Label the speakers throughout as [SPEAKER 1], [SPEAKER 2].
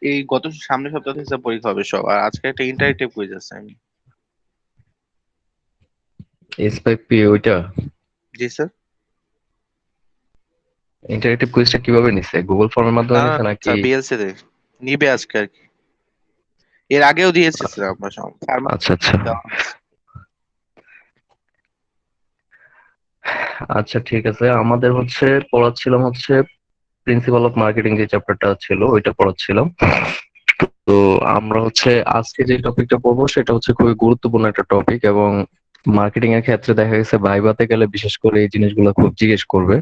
[SPEAKER 1] এই গত সামনের সপ্তাহ থেকে স্যার পরীক্ষা হবে সব, আর আজকে একটা ইন্টারেক্টিভ কুইজ আছে।
[SPEAKER 2] এসপিপি ওইটা
[SPEAKER 1] জি স্যার।
[SPEAKER 2] ইন্টারেক্টিভ কুইজটা কিভাবে নিছে? গুগল ফর্মের
[SPEAKER 1] না
[SPEAKER 2] মাধ্যমে
[SPEAKER 1] না
[SPEAKER 2] নিছে নাকি?
[SPEAKER 1] স্যার, বিএলসি তে নিবে আজকে আর কি। এর আগেও দিয়েছে স্যার আমরা সব
[SPEAKER 2] আচ্ছা আচ্ছা।
[SPEAKER 1] দেওয়া হয়েছে।
[SPEAKER 2] আচ্ছা ঠিক আছে, আমাদের হচ্ছে পড়াচ্ছিলাম হচ্ছে প্রিন্সিপাল অফ মার্কেটিং, যে চ্যাপ্টারটা ছিল ওইটা পড়াচ্ছিলাম। তো আমরা হচ্ছে আজকে যে টপিকটা পড়বো সেটা হচ্ছে খুবই গুরুত্বপূর্ণ একটা টপিক, এবং মার্কেটিং এর ক্ষেত্রে দেখা গেছে ভাইভাতে গেলে বিশেষ করে এই জিনিসগুলো খুব জিজ্ঞেস করবে।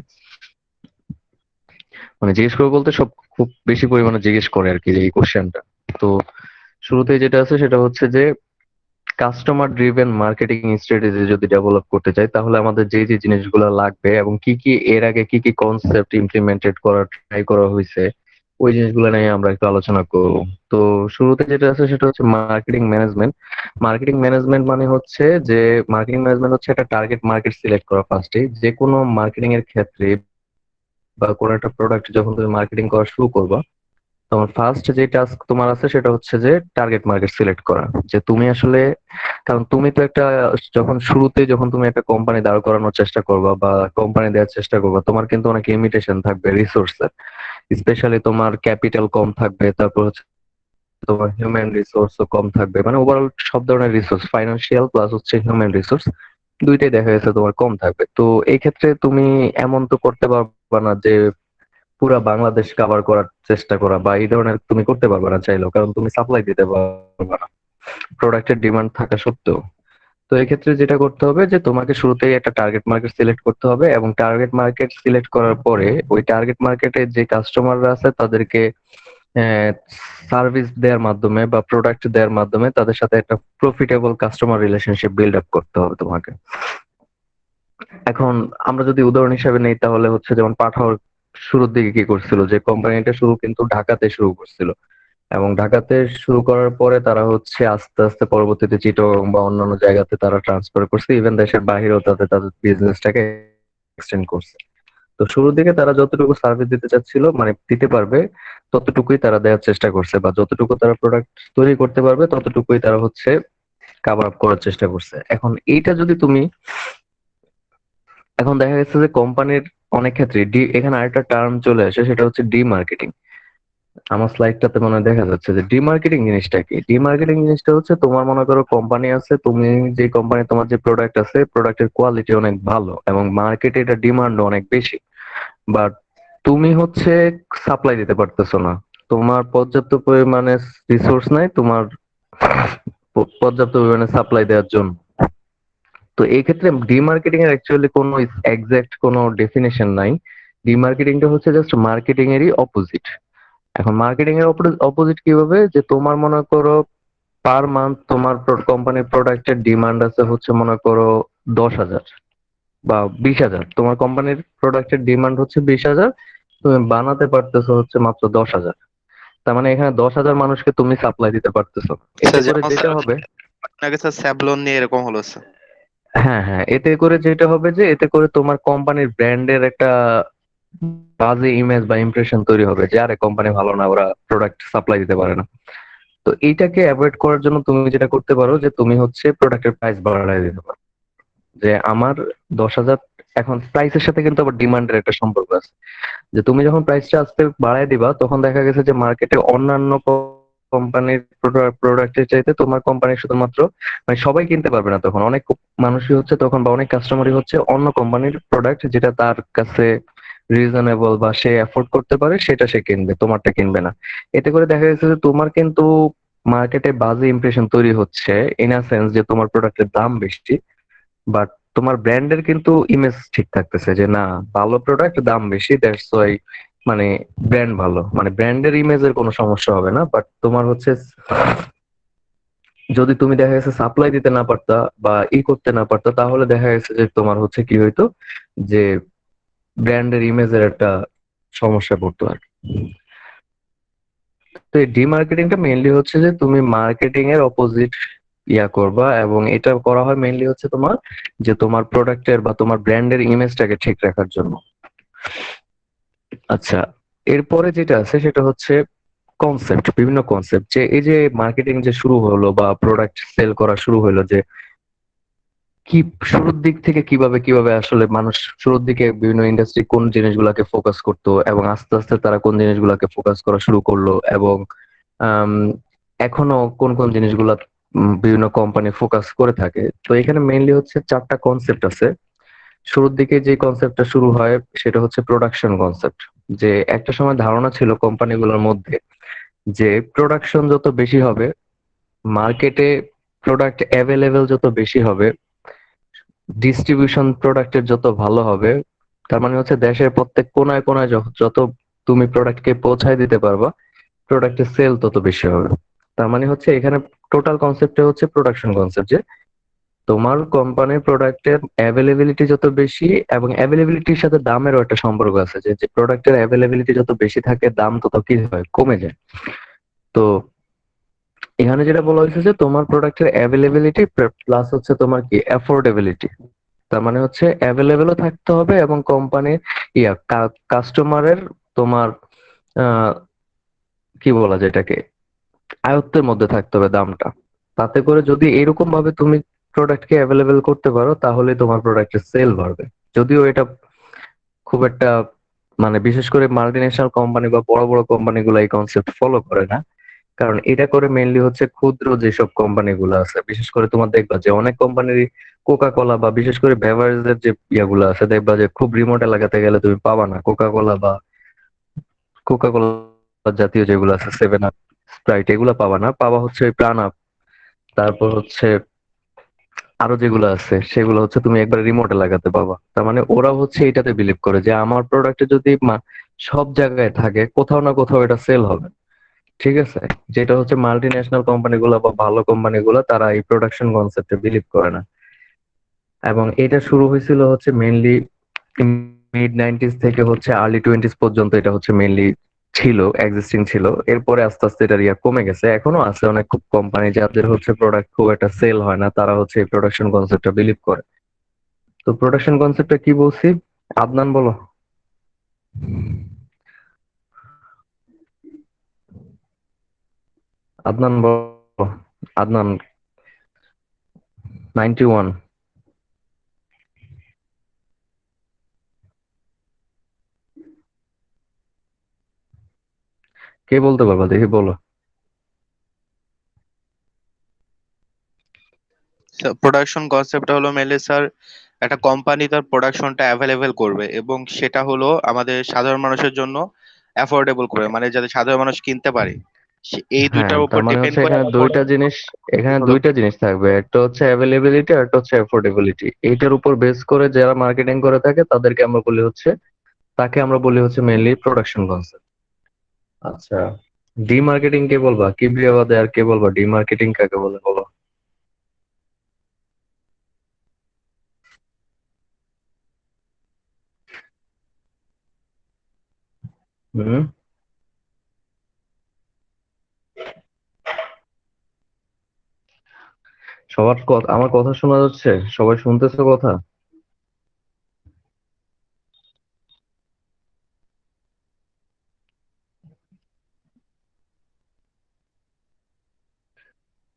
[SPEAKER 2] মানে জিজ্ঞেস করবে বলতে সব খুব বেশি পরিমাণে জিজ্ঞেস করে আর কি এই কোশ্চেনটা। তো শুরুতে যেটা আছে সেটা হচ্ছে যে কাস্টমার ড্রিভেন মার্কেটিং স্ট্র্যাটেজি যদি ডেভেলপ করতে চাই তাহলে আমাদের যে যে জিনিসগুলো লাগবে এবং কি কি এর আগে কি কি কনসেপ্ট ইমপ্লিমেন্টেড করা ট্রাই করা হয়েছে, ওই জিনিসগুলো নিয়ে আমরা একটু আলোচনা করব। তো শুরুতে যেটা আছে সেটা হচ্ছে মার্কেটিং ম্যানেজমেন্ট। মার্কেটিং ম্যানেজমেন্ট মানে হচ্ছে যে মার্কেটিং ম্যানেজমেন্ট হচ্ছে একটা টার্গেট মার্কেট সিলেক্ট করা ফার্স্টে যে কোনো মার্কেটিং এর ক্ষেত্রে, বা কোনো একটা প্রোডাক্ট যখন তুমি মার্কেটিং করা শুরু করবা, তোমার ফার্স্ট যে টাস্ক তোমার আছে সেটা হচ্ছে যে টার্গেট মার্কেট সিলেক্ট করা। যে তুমি আসলে, কারণ তুমি তো একটা, যখন শুরুতে যখন তুমি একটা কোম্পানি দাঁড় করানোর চেষ্টা করবা বা কোম্পানি দেওয়ার চেষ্টা করবা, তোমার কিন্তু অনেক লিমিটেশন থাকবে রিসোর্সের। স্পেশালি তোমার ক্যাপিটাল কম থাকবে, তারপর হচ্ছে তোমার হিউম্যান রিসোর্সও কম থাকবে, মানে ওভারঅল সব ধরনের রিসোর্স, ফাইন্যান্সিয়াল প্লাস হচ্ছে হিউম্যান রিসোর্স, দুইটাই দেখা গেছে তোমার কম থাকবে। তো এই ক্ষেত্রে তুমি এমন তো করতে পারবা না যে পুরা বাংলাদেশ কভার করার চেষ্টা করা, বা এই ধরনের তুমি করতে পারবে না চাইলেও, কারণ তুমি সাপ্লাই দিতে পারবে না প্রোডাক্টের ডিমান্ড থাকা সত্ত্বেও। তো এই ক্ষেত্রে যেটা করতে হবে যে তোমাকে শুরুতেই একটা টার্গেট মার্কেট সিলেক্ট করতে হবে, এবং টার্গেট মার্কেট সিলেক্ট করার পরে ওই টার্গেট মার্কেটে যে কাস্টমাররা আছে তাদেরকে সার্ভিস দেওয়ার মাধ্যমে বা প্রোডাক্ট দেওয়ার মাধ্যমে তাদের সাথে একটা profitable customer relationship build up করতে হবে তোমাকে। এখন আমরা যদি উদাহরণ হিসেবে নেই তাহলে হচ্ছে যেমন পাঠাওয়ার শুরুর দিকে কি করছিল, যে কোম্পানিটা শুরু কিন্তু ঢাকাতে শুরু করছিল, এবং ঢাকাতে শুরু করার পরে তারা হচ্ছে আস্তে আস্তে পরবর্তীতে চিটাগং বা অন্যান্য জায়গাতে তারা ট্রান্সফার করছে, ইভেন দেশের বাইরেও তাদের তাদের বিজনেসটাকে এক্সটেন্ড করছে। তো শুরুর দিকে তারা যতটুকু সার্ভিস দিতে চাচ্ছিল, মানে দিতে পারবে ততটুকুই তারা দেওয়ার চেষ্টা করছে, বা যতটুকু তারা প্রোডাক্ট তৈরি করতে পারবে ততটুকুই তারা হচ্ছে কাভার আপ করার চেষ্টা করছে। এখন এইটা যদি তুমি, এখন দেখা গেছে যে কোম্পানির অনেক ক্ষেত্রে এখানে আরেকটা টার্ম চলে আসে, সেটা হচ্ছে ডিমার্কেটিং। আমার স্লাইডটাতে মনে হয় দেখা যাচ্ছে যে ডিমার্কেটিং জিনিসটা কি। ডিমার্কেটিং জিনিসটা হচ্ছে তোমার মনে করো কোম্পানি আছে, তুমি যে কোম্পানি, তোমার যে প্রোডাক্ট আছে প্রোডাক্টের কোয়ালিটি অনেক ভালো এবং মার্কেটে এটা ডিমান্ড অনেক বেশি, বাট তুমি হচ্ছে সাপ্লাই দিতে পারতেছো না, তোমার পর্যাপ্ত পরিমাণে রিসোর্স নাই তোমার পর্যাপ্ত পরিমাণে সাপ্লাই দেওয়ার জন্য। তো এই ক্ষেত্রে ডিমার্কেটিং এর অ্যাকচুয়ালি কোনো এক্সাক্ট কোনো ডেফিনেশন নাই। ডিমার্কেটিংটা হচ্ছে জাস্ট মার্কেটিং এরই অপোজিট। এখন মার্কেটিং এর অপোজিট কিভাবে, যে তোমার মনে করো পার মান্থ তোমার কোম্পানির প্রোডাক্টের ডিমান্ড আছে হচ্ছে মনে করো 10,000 বা 20,000, তোমার কোম্পানির প্রোডাক্টের ডিমান্ড হচ্ছে 20,000, তুমি বানাতে পারতেছো হচ্ছে মাত্র 10,000। তার মানে এখানে 10,000 মানুষকে তুমি সাপ্লাই দিতে পারতেছো। এতে
[SPEAKER 1] স্যার
[SPEAKER 2] করে
[SPEAKER 1] যেমন
[SPEAKER 2] যেটা
[SPEAKER 1] স্যার
[SPEAKER 2] হবে,
[SPEAKER 1] আপনাকে স্যার স্যাভলন নিয়ে এরকম হলো স্যার।
[SPEAKER 2] হ্যাঁ হ্যাঁ, এতে করে যেটা হবে যে এতে করে তোমার কোম্পানির ব্র্যান্ডের একটা বাজে ইমেজ বা ইমপ্রেশন তৈরি হবে যে আরে কোম্পানি ভালো না, ওরা প্রোডাক্ট সাপ্লাই দিতে পারে না। তো এইটাকে অ্যাভয়েড করার জন্য তুমি যেটা করতে পারো যে তুমি হচ্ছে প্রোডাক্টের প্রাইস বাড়ায় দিতে পারো। যে আমার 10,000, এখন প্রাইসের সাথে কিন্তু আবার ডিমান্ডের একটা সম্পর্ক আছে। যে তুমি যখন প্রাইসটা আস্তে বাড়ায় দিবা তখন দেখা গেছে যে মার্কেটে অন্যান্য কোম্পানির প্রোডাক্টের চাইতে তোমার কোম্পানি শুধুমাত্র, মানে সবাই কিনতে পারবে না তখন, অনেক মানুষই হচ্ছে তখন বা অনেক কাস্টমারই হচ্ছে অন্য কোম্পানির প্রোডাক্ট যেটা তার কাছে রিজনেবল বা সে অ্যাফোর্ড করতে পারে সেটা সে কিনবে, তোমারটা কিনবে না। এতে করে দেখা গেছে যে তোমার কিন্তু মার্কেটে বাজে ইমপ্রেশন তৈরি হচ্ছে, ইন আ সেন্স যে তোমার প্রোডাক্টের দাম বেশি, বাট তোমার ব্র্যান্ডের কিন্তু ইমেজ ঠিক থাকতেছে যে না, ভালো প্রোডাক্ট দাম বেশি, দ্যাটস ওয়াই, মানে ব্র্যান্ড ভালো, মানে ব্র্যান্ডের ইমেজের কোনো সমস্যা হবে না। বাট তোমার হচ্ছে যদি তুমি দেখা গেছে সাপ্লাই দিতে না পারতা বা করতে না পারতা, তাহলে দেখা গেছে যে তোমার হচ্ছে কি হইতো, যে ব্র্যান্ডের ইমেজের একটা সমস্যা পড়তো আর কি। তো এই ডিমার্কেটিংটা মেইনলি হচ্ছে যে তুমি মার্কেটিং এর অপোজিট করবা, এবং এটা করা হয় মেইনলি হচ্ছে তোমার, যে তোমার প্রোডাক্টের বা তোমার ব্র্যান্ডের ইমেজটাকে ঠিক রাখার জন্য। আচ্ছা, এরপরে যেটা আছে সেটা হচ্ছে কনসেপ্ট, বিভিন্ন কনসেপ্ট, যে এই যে মার্কেটিং যে শুরু হলো বা প্রোডাক্ট সেল করা শুরু হলো, যে কি শুরুর দিক থেকে কিভাবে কিভাবে আসলে মানুষ শুরুর দিকে বিভিন্ন ইন্ডাস্ট্রি কোন জিনিসগুলোকে ফোকাস করতো এবং আস্তে আস্তে তারা কোন জিনিসগুলোকে ফোকাস করা শুরু করলো, এবং আম, এখনো কোন কোন জিনিসগুলা বিভিন্ন কোম্পানি ফোকাস করে থাকে। তো এখানে মেইনলি হচ্ছে চারটা কনসেপ্ট আছে। শুরুর দিকে যে কনসেপ্টটা শুরু হয় সেটা হচ্ছে প্রোডাকশন কনসেপ্ট। যে একটা সময় ধারণা ছিল কোম্পানিগুলোর মধ্যে যে প্রোডাকশন যত বেশি হবে, মার্কেটে প্রোডাক্ট অ্যাভেলেবেল যত বেশি হবে, ডিস্ট্রিবিউশন প্রোডাক্টের যত ভালো হবে, তার মানে হচ্ছে দেশের প্রত্যেক কোনায় কোনায় যত তুমি প্রোডাক্টকে পৌঁছায় দিতে পারবা, প্রোডাক্টের সেল তত বেশি হবে। তার মানে হচ্ছে এখানে টোটাল কনসেপ্টটা হচ্ছে প্রোডাকশন কনসেপ্ট, যে তোমার কোম্পানির প্রোডাক্টের অ্যাভেলেবিলিটি যত বেশি, এবং অ্যাভেলেবিলিটির সাথে দামেরও একটা সম্পর্ক আছে, যে যে প্রোডাক্টের অ্যাভেলেবিলিটি যত বেশি থাকে দাম তত কি হয়, কমে যায়। তো এখানে যেটা বলা হয়েছে যে তোমার প্রোডাক্টের অ্যাভেলেবিলিটি প্লাস হচ্ছে তোমার কি অ্যাফোর্ডেবিলিটি। তার মানে হচ্ছে অ্যাভেলেবেলও থাকতে হবে এবং কোম্পানির কাস্টমারের তোমার আহ, কি বলা যায় এটাকে, আয়ত্তের মধ্যে থাকতে হবে দামটা। তাতে করে যদি এরকম ভাবে তুমি প্রোডাক্টকে অ্যাভেলেবেল করতে পারো তাহলে তোমার প্রোডাক্টের সেল বাড়বে। যদিও এটা খুব একটা, মানে বিশেষ করে মাল্টিন্যাশনাল কোম্পানি বা বড় বড় কোম্পানিগুলো এই কনসেপ্ট ফলো করে না। কারণ এটা করে মেইনলি হচ্ছে ক্ষুদ্র যেসব কোম্পানিগুলো আছে, বিশেষ করে তোমার দেখবা যে অনেক কোম্পানির কোকা কোলা বা বিশেষ করে বেভারেজের যে ইয়াগুলো আছে, দেখবা যে খুব রিমোট এলাকাতে গেলে তুমি পাবা না কোকা কোলা বা কোকা কোলা জাতীয় যেগুলো আছে, সেভেন আপ, স্প্রাইট, এগুলা পাবা না। পাবা হচ্ছে ওই প্রাণ আপ, তারপর হচ্ছে আরো যেগুলো আছে সেগুলো হচ্ছে তুমি একবার রিমোট এলাকাতে পাবা। তার মানে ওরা হচ্ছে এটাতে বিলিভ করে যে আমার প্রোডাক্টে যদি সব জায়গায় থাকে, কোথাও না কোথাও এটা সেল হবে। ঠিক আছে, যেটা হচ্ছে মাল্টি ন্যাশনাল কোম্পানিগুলো বা ভালো কোম্পানিগুলো তারা এই প্রোডাকশন কনসেপ্টে বিলিভ করে না। এবং এটা শুরু হয়েছিল হচ্ছে মেইনলি মিড 90s থেকে হচ্ছে আর্লি 20s পর্যন্ত, এটা হচ্ছে মেইনলি ছিল, এক্সিস্টিং ছিল। এরপরে আস্তে আস্তে এটা ইয়া কমে গেছে। এখনো আছে অনেক কোম্পানি যাদের হচ্ছে প্রোডাক্ট খুব একটা সেল হয় না, তারা হচ্ছে এই প্রোডাকশন কনসেপ্টটা বিলিভ করে। তো প্রোডাকশন কনসেপ্টটা কি বলছি, আদনান বলো। আদনান বলো। আদনান 91। কে বলতে পারবা দেখি, বলো।
[SPEAKER 1] প্রোডাকশন কনসেপ্টটা হলো মেনলি স্যার, একটা কোম্পানি তার প্রোডাকশনটা অ্যাভেলেবেল করবে এবং সেটা হলো আমাদের সাধারণ মানুষের জন্য অ্যাফোর্ডেবল করবে, মানে যাতে সাধারণ মানুষ কিনতে পারে। এই
[SPEAKER 2] হ্যাঁ,
[SPEAKER 1] দুইটার উপর
[SPEAKER 2] তার মানে
[SPEAKER 1] ডিপেন্ড
[SPEAKER 2] হচ্ছে
[SPEAKER 1] করে
[SPEAKER 2] এখানে দুইটা জিনিস, এখানে
[SPEAKER 1] হলো।
[SPEAKER 2] দুইটা জিনিস থাকবে, একটা হচ্ছে অ্যাভেলেবিলিটি আর একটা হচ্ছে অ্যাফোর্ডেবিলিটি। এইটার উপর বেস করে যারা মার্কেটিং করে থাকে তাদেরকে আমরা বলি হচ্ছে, তাকে আমরা বলি হচ্ছে মেইনলি প্রোডাকশন কনসেপ্ট। আচ্ছা, ডিমার্কেটিং কে বলবা, কিবরিয়া বাদে আর কে বলবা ডিমার্কেটিং কাকে বলে, বলো। হুম। সবার আমার কথা শোনা যাচ্ছে? সবাই শুনতেছে কথা?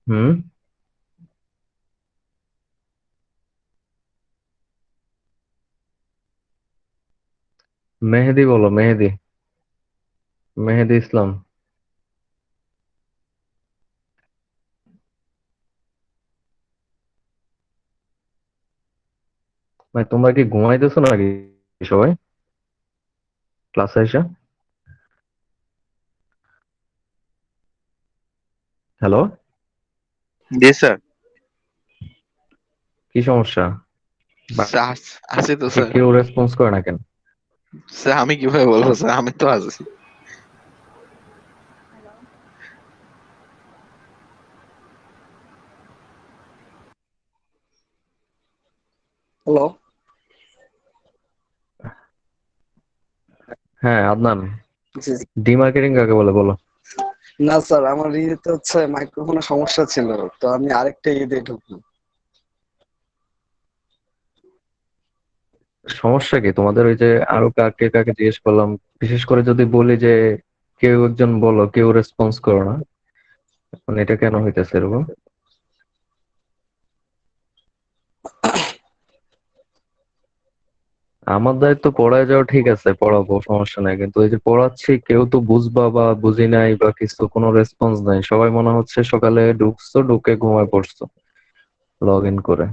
[SPEAKER 2] হুম। মেহেদি বলো, মেহেদি, মেহেদি ইসলাম। ভাই তোমরা কি ঘুমাইতেছো নাকি সবাই ক্লাসে এসে? হ্যালো।
[SPEAKER 1] জি স্যার।
[SPEAKER 2] কি সমস্যা?
[SPEAKER 1] আছে তো
[SPEAKER 2] বাকি
[SPEAKER 1] স্যার।
[SPEAKER 2] কেউ রেসপন্স করে না কেন?
[SPEAKER 1] স্যার আমি কিভাবে বলবো স্যার, আমি তো আছি।
[SPEAKER 3] হ্যালো।
[SPEAKER 2] হ্যাঁ আদনান,
[SPEAKER 3] জি জি।
[SPEAKER 2] ডিমার্কেটিং কাকে বলে বলো।
[SPEAKER 3] না স্যার, আমার ইয়েতে হচ্ছে মাইক্রোফোনের সমস্যা ছিল, তো আমি আরেকটা ইয়ে দিয়ে ঢুকলাম।
[SPEAKER 2] সমস্যা কি তোমাদের? ওই যে আরো কাকে কাকে জিজ্ঞেস করলাম, বিশেষ করে যদি বলি যে কেউ একজন বলো, কেউ রেসপন্স করো না। মানে এটা কেন হইতেছে এরকম? আমার দায়িত্ব পড়ায় যাওয়া, ঠিক আছে পড়াবো, সমস্যা নাই, কিন্তু এই যে পড়াচ্ছি কেউ তো বুঝবা বা বুঝি নাই বা কিছু, কোনো রেসপন্স নাই। সবাই মনে হচ্ছে সকালে ঢুকছো, ঢুকে ঘুমায় পড়ছো লগ ইন করে।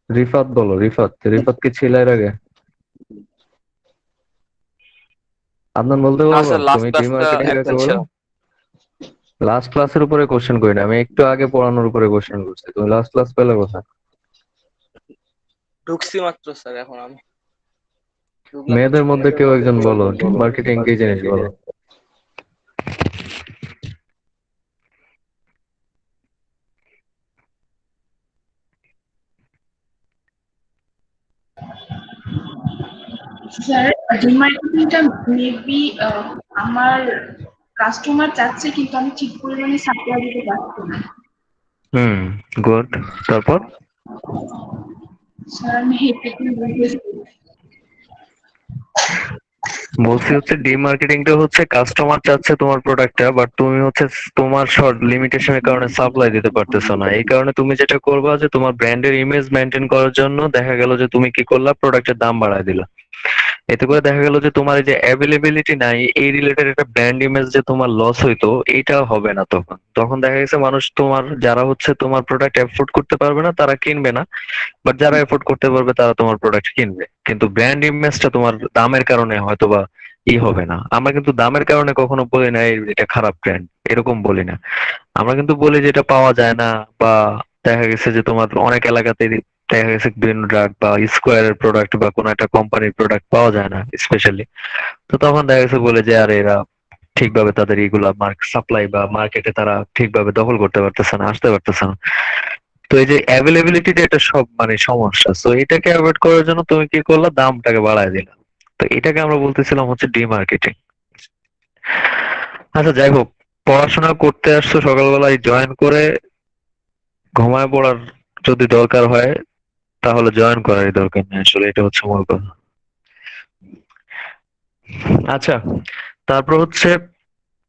[SPEAKER 2] রিফাত বলো, রিফাত, রিফাত কি ছিল এর আগে? আদনান বলতে
[SPEAKER 4] না
[SPEAKER 2] পারবা
[SPEAKER 4] স্যার, লাস্ট
[SPEAKER 2] তুমি ডি
[SPEAKER 4] ক্লাসটা
[SPEAKER 2] মার্কেটিং কাকে
[SPEAKER 4] অ্যাবসেন্ট
[SPEAKER 2] বলো?
[SPEAKER 4] ছিলাম।
[SPEAKER 2] লাস্ট ক্লাসের উপরে কোশ্চেন করি না আমি, একটু আগে পড়ানোর উপরে কোশ্চেন করছি। তুমি লাস্ট ক্লাস পেলে কোথায়?
[SPEAKER 4] ঢুকছি মাত্র স্যার, এখন আমি ঢুকলাম
[SPEAKER 2] মেয়েদের
[SPEAKER 4] কিছুক্ষণ
[SPEAKER 2] মধ্যে
[SPEAKER 4] আগে।
[SPEAKER 2] কেউ একজন বলো ডি মার্কেটিং কি জিনিস বলো।
[SPEAKER 5] স্যার, ডিমার্কেটিংটা মেবি আমার কাস্টমার চাচ্ছে, কিন্তু আমি ঠিক পরিমাণে সাপ্লাই দিতে পারছি না।
[SPEAKER 2] হুম, গুড। তারপর
[SPEAKER 5] স্যার, আমি হেঁটে বলতেছি।
[SPEAKER 2] বলছি হচ্ছে ডিমার্কেটিংটা হচ্ছে কাস্টমার চাচ্ছে তোমার প্রোডাক্টটা, বাট তুমি হচ্ছে তোমার শর্ট লিমিটেশনের কারণে সাপ্লাই দিতে পারতেছো না। এই কারণে তুমি যেটা করবা যে তোমার ব্র্যান্ডের ইমেজ মেনটেন করার জন্য দেখা গেল যে তুমি কি করলা, প্রোডাক্টের দাম বাড়ায় দিলা। এতে করে দেখা গেল যে তোমার এই যে অ্যাভেলেবিলিটি নাই, এই রিলেটেড একটা ব্র্যান্ড ইমেজ যে তোমার লস হইতো, এইটা হবে না। তখন তখন দেখা গেছে মানুষ তোমার, যারা হচ্ছে তোমার প্রোডাক্ট এফোর্ড করতে পারবে না তারা কিনবে না, বাট যারা এফোর্ড করতে পারবে তারা তোমার প্রোডাক্ট কিনবে। কিন্তু ব্র্যান্ড ইমেজটা তোমার দামের কারণে হয়তো বা হবে না। আমরা কিন্তু দামের কারণে কখনো বলি না এই এটা খারাপ ব্র্যান্ড, এরকম বলি না। আমরা কিন্তু বলি যে এটা পাওয়া যায় না, বা দেখা গেছে যে তোমার অনেক এলাকাতে দেখা গেছে বিভিন্ন ড্রাগ বা স্কোয়ারের প্রোডাক্ট বা কোনো একটা কোম্পানির প্রোডাক্ট পাওয়া যায় না স্পেশালি। তো তখন দেখা গেছে বলে যে আরে এরা ঠিকভাবে তাদের এইগুলা সাপ্লাই বা মার্কেটে তারা ঠিকভাবে দখল করতে পারতেছে না, আসতে পারতেছে না। তো এই যে অ্যাভেলেবিলিটিটা, এটা সব মানে সমস্যা। তো এটাকে অ্যাভয়েড করার জন্য তুমি কি করলা, দামটাকে বাড়ায় দিলা। তো এটাকে আমরা বলতেছিলাম হচ্ছে ডিমার্কেটিং। আচ্ছা যাই হোক, পড়াশোনা করতে আসছো সকালবেলায়, জয়েন করে ঘুমায় পড়ার যদি দরকার হয় তাহলে জয়েন করারই দরকার নেই আসলে, এটা হচ্ছে মূল কথা। আচ্ছা, তারপর হচ্ছে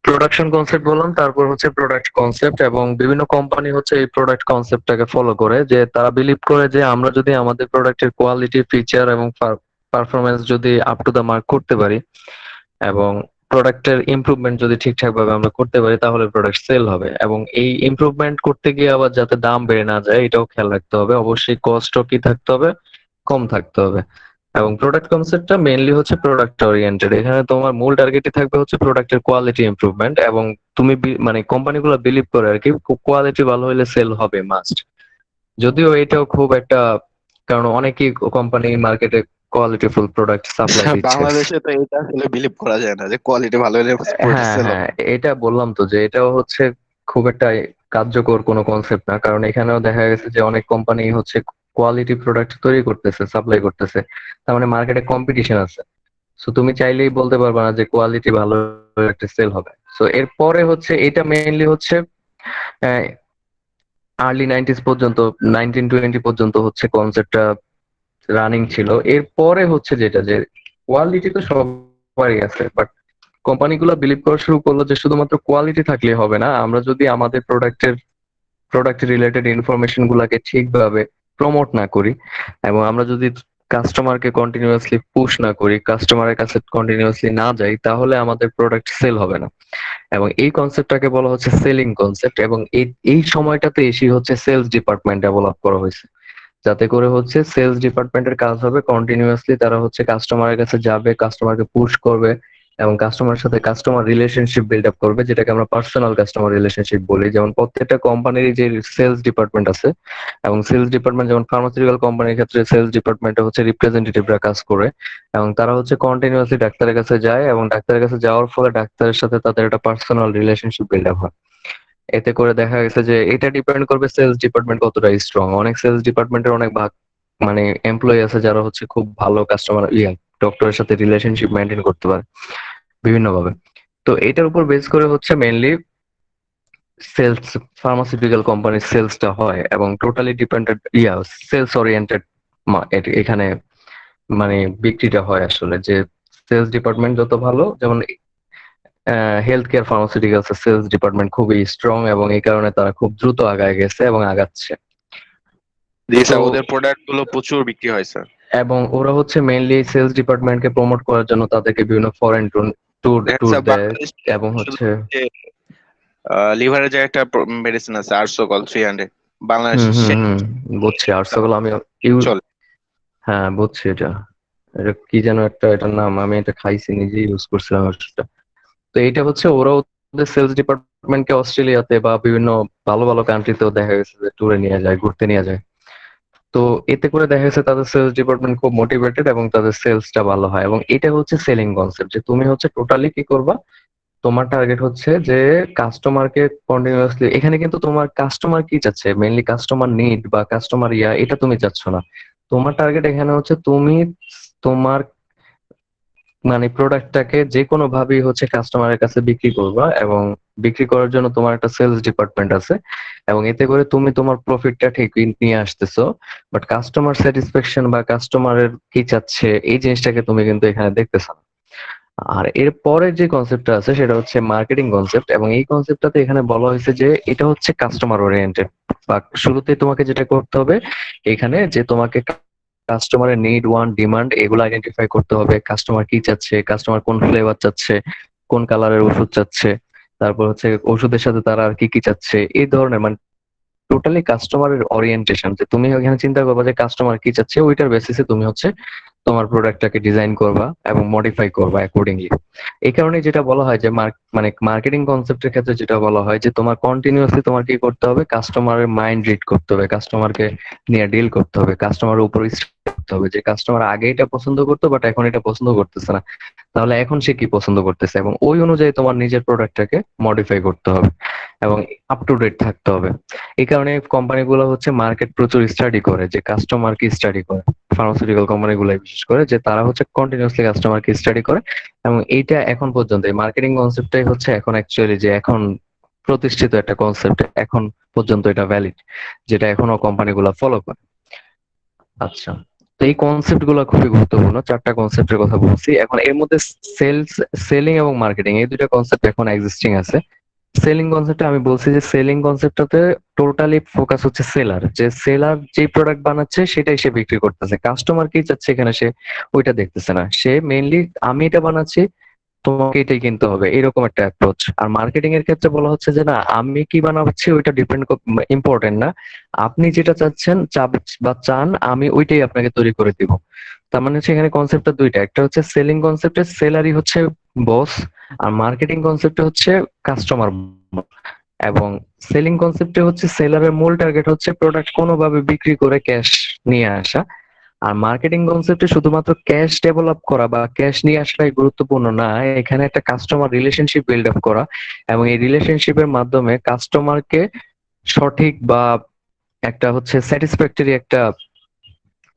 [SPEAKER 2] প্রোডাকশন কনসেপ্ট বললাম, তারপর হচ্ছে প্রোডাক্ট কনসেপ্ট। এবং বিভিন্ন কোম্পানি হচ্ছে এই প্রোডাক্ট কনসেপ্টটাকে ফলো করে, যে তারা বিলিভ করে যে আমরা যদি আমাদের প্রোডাক্টের কোয়ালিটি, ফিচার এবং পারফরমেন্স যদি আপ টু দা মার্ক করতে পারি, এবং প্রোডাক্টের ইমপ্রুভমেন্ট যদি ঠিকঠাক ভাবে আমরা করতে পারি, তাহলে প্রোডাক্ট সেল হবে। এবং এই ইমপ্রুভমেন্ট করতে গিয়ে আবার যাতে দাম বেড়ে না যায় এটাও খেয়াল রাখতে হবে। অবশ্যই কস্টও কি থাকতে হবে, কম থাকতে হবে। এবং প্রোডাক্ট কনসেপ্টটা মেইনলি হচ্ছে প্রোডাক্ট ওরিয়েন্টেড। এখানে তোমার মূল টার্গেটই থাকবে হচ্ছে প্রোডাক্টের কোয়ালিটি ইমপ্রুভমেন্ট। এবং তুমি মানে কোম্পানিগুলো বিলিভ করে আর কি, কোয়ালিটি ভালো হলে সেল হবে মাস্ট। যদিও এটাও খুব একটা, কারণ অনেকেই কোম্পানি মার্কেটে কোয়ালিটিফুল প্রোডাক্ট সাপ্লাই দিচ্ছে।
[SPEAKER 1] বাংলাদেশে তো এটা আসলে বিলিভ করা যায় না যে কোয়ালিটি ভালো হলে প্রোডাক্ট
[SPEAKER 2] হ্যাঁ
[SPEAKER 1] সেল
[SPEAKER 2] হ্যাঁ,
[SPEAKER 1] হবে।
[SPEAKER 2] এটা বললাম তো যে এটাও হচ্ছে খুব একটা কার্যকর কোনো কনসেপ্ট না। কারণ এখানেও দেখা গেছে যে অনেক কোম্পানি হচ্ছে কোয়ালিটি প্রোডাক্ট তৈরি করতেছে, সাপ্লাই করতেছে, তার মানে মার্কেটে কম্পিটিশন আছে। সো তুমি চাইলেই বলতে পারবে না যে কোয়ালিটি ভালো একটা সেল হবে। সো এরপরে হচ্ছে এটা মেইনলি হচ্ছে আর্লি নাইনটিস পর্যন্ত, 1920 পর্যন্ত হচ্ছে কনসেপ্টটা রানিং ছিল। এরপরে হচ্ছে যেটা, যে কোয়ালিটি তো সবারই আছে, বাট কোম্পানিগুলো বিলিভ করা শুরু করলো যে শুধুমাত্র কোয়ালিটি থাকলে হবে না, আমরা যদি আমাদের প্রোডাক্ট রিলেটেড ইনফরমেশন গুলাকে ঠিকভাবে প্রমোট না করি, এবং আমরা যদি কাস্টমারকে কন্টিনিউয়াসলি পুশ না করি, কাস্টমারের কাছে কন্টিনিউয়াসলি না যাই, তাহলে আমাদের প্রোডাক্ট সেল হবে না। এবং এই কনসেপ্টটাকে বলা হচ্ছে সেলিং কনসেপ্ট। এবং এই এই সময়টাতে এসে হচ্ছে সেলস ডিপার্টমেন্ট ডেভেলপ করা হয়েছে, যাতে করে হচ্ছে সেলস ডিপার্টমেন্টের কাজ হবে কন্টিনিউয়াসলি তারা হচ্ছে কাস্টমারের কাছে যাবে, কাস্টমারকে পুশ করবে, এবং কাস্টমারের সাথে কাস্টমার রিলেশনশিপ বিল্ড আপ করবে, যেটাকে আমরা পার্সোনাল কাস্টমার রিলেশনশিপ বলি। যেমন প্রত্যেকটা কোম্পানির যে সেলস ডিপার্টমেন্ট আছে, এবং সেলস ডিপার্টমেন্ট যেমন ফার্মাসিউটিক্যাল কোম্পানির ক্ষেত্রে সেলস ডিপার্টমেন্টে হচ্ছে রিপ্রেজেন্টেটিভরা কাজ করে, এবং তারা হচ্ছে কন্টিনিউয়াসলি ডাক্তারের কাছে যায়, এবং ডাক্তারের কাছে যাওয়ার ফলে ডাক্তারের সাথে তাদের একটা পার্সোনাল রিলেশনশিপ বিল্ড আপ হয়। এতে করে দেখা গেছে যে এটা ডিপেন্ড করবে সেলস ডিপার্টমেন্ট কতটা স্ট্রং। অনেক সেলস ডিপার্টমেন্টের অনেক ভাগ মানে এমপ্লয়ি আছে যারা হচ্ছে খুব ভালো কাস্টমার ডক্টরের সাথে রিলেশনশিপ মেনটেন করতে পারে বিভিন্ন ভাবে। তো এটার উপর বেস করে হচ্ছে মেইনলি সেলস, ফার্মাসিউটিক্যাল কোম্পানির সেলসটা হয়, এবং টোটালি ডিপেন্ডেন্ট সেলস ওরিয়েন্টেড এখানে মানে বিক্রিটা হয় আসলে। যে সেলস ডিপার্টমেন্ট যত ভালো, যেমন health care pharmaceuticals sales department খুবই স্ট্রং এবং এই কারণে তারা খুব দ্রুত আগায় গেছে এবং আগাচ্ছে।
[SPEAKER 1] জি
[SPEAKER 2] তো
[SPEAKER 1] স্যার, ওদের প্রোডাক্ট গুলো প্রচুর বিক্রি হয় স্যার।
[SPEAKER 2] এবং ওরা হচ্ছে মেইনলি সেলস ডিপার্টমেন্টকে প্রমোট করার জন্য তাদেরকে বিভিন্ন ফরেন ট্যুর
[SPEAKER 1] দেখেন
[SPEAKER 2] ট্যুর
[SPEAKER 1] স্যার,
[SPEAKER 2] দেয়
[SPEAKER 1] বাংলাদেশ
[SPEAKER 2] এবং
[SPEAKER 1] শুধু
[SPEAKER 2] হচ্ছে
[SPEAKER 1] যে লিভারের যে একটা মেডিসিন আছে আরসোকল 300, বাংলাদেশ
[SPEAKER 2] হুম হুম হুম বুঝছি আর্টসকল আমি ইউজ
[SPEAKER 1] চলে।
[SPEAKER 2] হ্যাঁ বুঝছি এটা। এটা কি যেন একটা, এটার নাম আমি এটা খাইছি, নিজে ইউজ করছিলাম ওষুধটা। তো এটা হচ্ছে ওরা ওদের সেলস ডিপার্টমেন্টকে অস্ট্রেলিয়াতে বা বিভিন্ন ভালো ভালো কান্ট্রিতেও দেখা গেছে যে ট্যুরে নিয়ে যায়, ঘুরতে নিয়ে যায়। তো এতে করে দেখা গেছে তাদের সেলস ডিপার্টমেন্ট খুব মোটিভেটেড এবং তাদের সেলসটা ভালো হয়। এবং এটা হচ্ছে সেলিং কনসেপ্ট, যে তুমি হচ্ছে টোটালি কি করবা, তোমার টার্গেট হচ্ছে যে কাস্টমারকে কন্টিনিউয়াসলি, এখানে কিন্তু তোমার কাস্টমার কি চাচ্ছে, মেইনলি কাস্টমার নিড বা কাস্টমার এটা তুমি চাচ্ছ না। তোমার টার্গেট এখানে হচ্ছে তুমি তোমার মানে প্রোডাক্টটাকে যে কোনো ভাবেই হচ্ছে কাস্টমারের কাছে বিক্রি করবা, এবং বিক্রি করার জন্য তোমার একটা সেলস ডিপার্টমেন্ট আছে এবং এতে করে তুমি তোমার প্রফিটটা ঠিকই নিয়ে আসতেছো। বাট কাস্টমার স্যাটিসফ্যাকশন বা কাস্টমারের কি চাচ্ছে এই জিনিসটাকে তুমি কিন্তু এখানে দেখতেছো না। আর এর পরের যে কনসেপ্টটা আছে সেটা হচ্ছে মার্কেটিং কনসেপ্ট, এবং এই কনসেপ্টটাতে এখানে বলা হয়েছে যে এটা হচ্ছে কাস্টমার ওরিয়েন্টেড। বা শুরুতে তোমাকে যেটা করতে হবে এখানে, যে তোমাকে কাস্টমারের নিড ওয়ান ডিমান্ড এগুলো আইডেন্টিফাই করতে হবে। কাস্টমার কি চাচ্ছে, কাস্টমার কোন ফ্লেভার চাচ্ছে, কোন কালারের ওষুধ চাচ্ছে, তারপর হচ্ছে ওষুধের সাথে তারা আর কি কি চাচ্ছে, এই ধরনের মানে টোটালি কাস্টমারের ওরিয়েন্টেশন, যে তুমি ওখানে চিন্তা করবা যে কাস্টমার কি চাচ্ছে, ওইটার বেসিসে তুমি হচ্ছে তোমার প্রোডাক্টটাকে ডিজাইন করবা এবং মডিফাই করবা অ্যাকর্ডিংলি। এই কারণে যেটা বলা হয় যে মানে মার্কেটিং কনসেপ্টের ক্ষেত্রে যেটা বলা হয় যে তোমার কন্টিনিউয়াসলি তোমার কি করতে হবে, কাস্টমারের মাইন্ড রিড করতে হবে, কাস্টমারকে নিয়ে ডিল করতে হবে, কাস্টমারের উপর করতে হবে যে কাস্টমার আগে এটা পছন্দ করতো বাট এখন এটা পছন্দ করতেছে না, তাহলে এখন সে কি পছন্দ করতেছে, এবং ওই অনুযায়ী তোমার নিজের প্রোডাক্টটাকে মডিফাই করতে হবে এবং আপ টু ডেট থাকতে হবে। এই কারণে কোম্পানিগুলো হচ্ছে মার্কেট প্রচুর স্টাডি করে, যে কাস্টমার কি স্টাডি করে, ফার্মাসিউটিক্যাল কোম্পানিগুলো বিশেষ করে, যে তারা হচ্ছে কন্টিনিউয়াসলি কাস্টমার কি স্টাডি করে। এবং এইটা এখন পর্যন্ত এই মার্কেটিং কনসেপ্টটাই হচ্ছে এখন অ্যাকচুয়ালি যে এখন প্রতিষ্ঠিত একটা কনসেপ্ট, এখন পর্যন্ত এটা ভ্যালিড, যেটা এখনো কোম্পানিগুলো ফলো করে। আচ্ছা, তো এই কনসেপ্ট গুলো খুবই গুরুত্বপূর্ণ, চারটা কনসেপ্টের কথা বলছি। এখন এর মধ্যে সেলস, সেলিং এবং মার্কেটিং এই দুইটা কনসেপ্ট এখন এক্সিস্টিং আছে। সেলিং কনসেপ্টে আমি বলছি যে সেলিং কনসেপ্টটাতে টোটালি ফোকাস হচ্ছে সেলার, যে সেলার যে প্রোডাক্ট বানাচ্ছে সেটাই সে বিক্রি করতেছে, কাস্টমার কি চাচ্ছে এখানে সে ওইটা দেখতেছে না, সে মেইনলি আমি এটা বানাচ্ছি তোমাকে এটাই কিনতে হবে, এরকম একটা অ্যাপ্রোচ। আর মার্কেটিং এর ক্ষেত্রে বলা হচ্ছে যে না, আমি কি বানাচ্ছি ওইটা ইম্পর্টেন্ট না, আপনি যেটা চাচ্ছেন বা চান আমি ওইটাই আপনাকে তৈরি করে দিব। তার মানে হচ্ছে এখানে কনসেপ্টটা দুইটা, একটা হচ্ছে সেলিং কনসেপ্টে সেলারই হচ্ছে বস, আর মার্কেটিং কনসেপ্টে হচ্ছে কাস্টমার। এবং সেলিং কনসেপ্টে হচ্ছে সেলারের মূল টার্গেট হচ্ছে প্রোডাক্ট কোনোভাবে বিক্রি করে ক্যাশ নিয়ে আসা। আর মার্কেটিং কনসেপ্টে শুধুমাত্র ক্যাশ ডেভেলপ করা বা ক্যাশ নিয়ে আসাটাই গুরুত্বপূর্ণ না, এখানে একটা কাস্টমার রিলেশনশিপ বিল্ড আপ করা এবং এই রিলেশনশিপের মাধ্যমে কাস্টমারকে সঠিক বা একটা হচ্ছে স্যাটিসফ্যাক্টরি একটা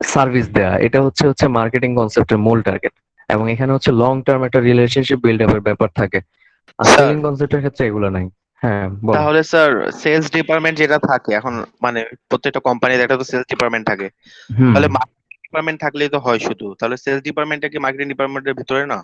[SPEAKER 2] সার্ভিস দেয়া, এটা হচ্ছে হচ্ছে মার্কেটিং কনসেপ্টের মূল টার্গেট। এবং এখানে হচ্ছে লং টার্ম একটা রিলেশনশিপ বিল্ড আপের ব্যাপার থাকে, আর
[SPEAKER 1] স্যার,
[SPEAKER 2] সেলিং কনসেপ্টের ক্ষেত্রে এগুলো নাই। হ্যাঁ বলো।
[SPEAKER 1] তাহলে স্যার সেলস ডিপার্টমেন্ট যেটা থাকে এখন, মানে প্রত্যেকটা কোম্পানির একটা তো সেলস ডিপার্টমেন্ট থাকে,
[SPEAKER 2] হুম।
[SPEAKER 1] তাহলে মার্কেটিং ডিপার্টমেন্ট থাকলেই তো হয় শুধু, তাহলে সেলস ডিপার্টমেন্টটা কি মার্কেটিং ডিপার্টমেন্টের ভিতরে না?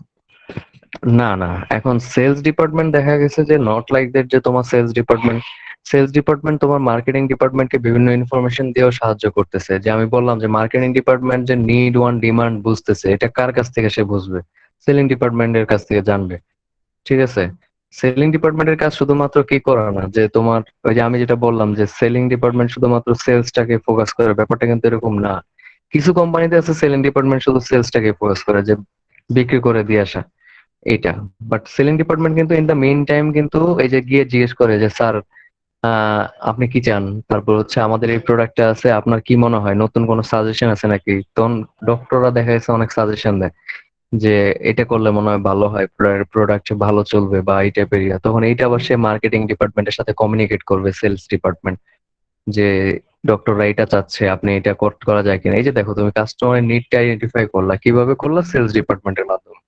[SPEAKER 2] না না, এখন সেলস ডিপার্টমেন্ট দেখা গেছে যে নট লাইক দ্যাট, যে তোমার সেলস ডিপার্টমেন্ট তোমার মার্কেটিং ডিপার্টমেন্টকে বিভিন্ন ইনফরমেশন দিয়েও সাহায্য করতেছে। যে আমি বললাম যে মার্কেটিং ডিপার্টমেন্ট যে নিড ওয়ান ডিমান্ড বুঝতেছে, এটা কার কাছ থেকে সে বুঝবে, সেলিং ডিপার্টমেন্টের কাছ থেকে জানবে। ঠিক আছে, সেলিং ডিপার্টমেন্টের কাজ শুধুমাত্র কি করা না, যে তোমার ওই যে আমি যেটা বললাম যে সেলিং ডিপার্টমেন্ট শুধুমাত্র সেলসটাকে ফোকাস করে, ব্যাপারটা কিন্তু এরকম না। কিছু কোম্পানিতে আছে সেলিং ডিপার্টমেন্ট শুধু সেলসটাকে ফোকাস করে, যে বিক্রি করে দিয়ে আসা এইটা। বাট সেলিং ডিপার্টমেন্ট কিন্তু ইন দা মেইন টাইম কিন্তু এই যে গিয়ে জিজ্ঞেস করে যে স্যার আপনি কি চান, তারপর হচ্ছে আমাদের এই প্রোডাক্টটা আছে, আপনার কি মনে হয় নতুন কোনো সাজেশন আছে নাকি, তখন ডক্টররা দেখা যাচ্ছে অনেক সাজেশন দেয় যে এটা করলে মনে হয় ভালো হয়, প্রোডাক্ট ভালো চলবে বা এই টাইপের ইয়া, তখন এইটা আবার সে মার্কেটিং ডিপার্টমেন্টের সাথে কমিউনিকেট করবে সেলস ডিপার্টমেন্ট, যে ডক্টররা এটা চাচ্ছে, আপনি এটা করা যায় কিনা। এই যে দেখো তুমি কাস্টমারের নিডটা আইডেন্টিফাই করলা, কিভাবে করলা, সেলস ডিপার্টমেন্টের মাধ্যমে।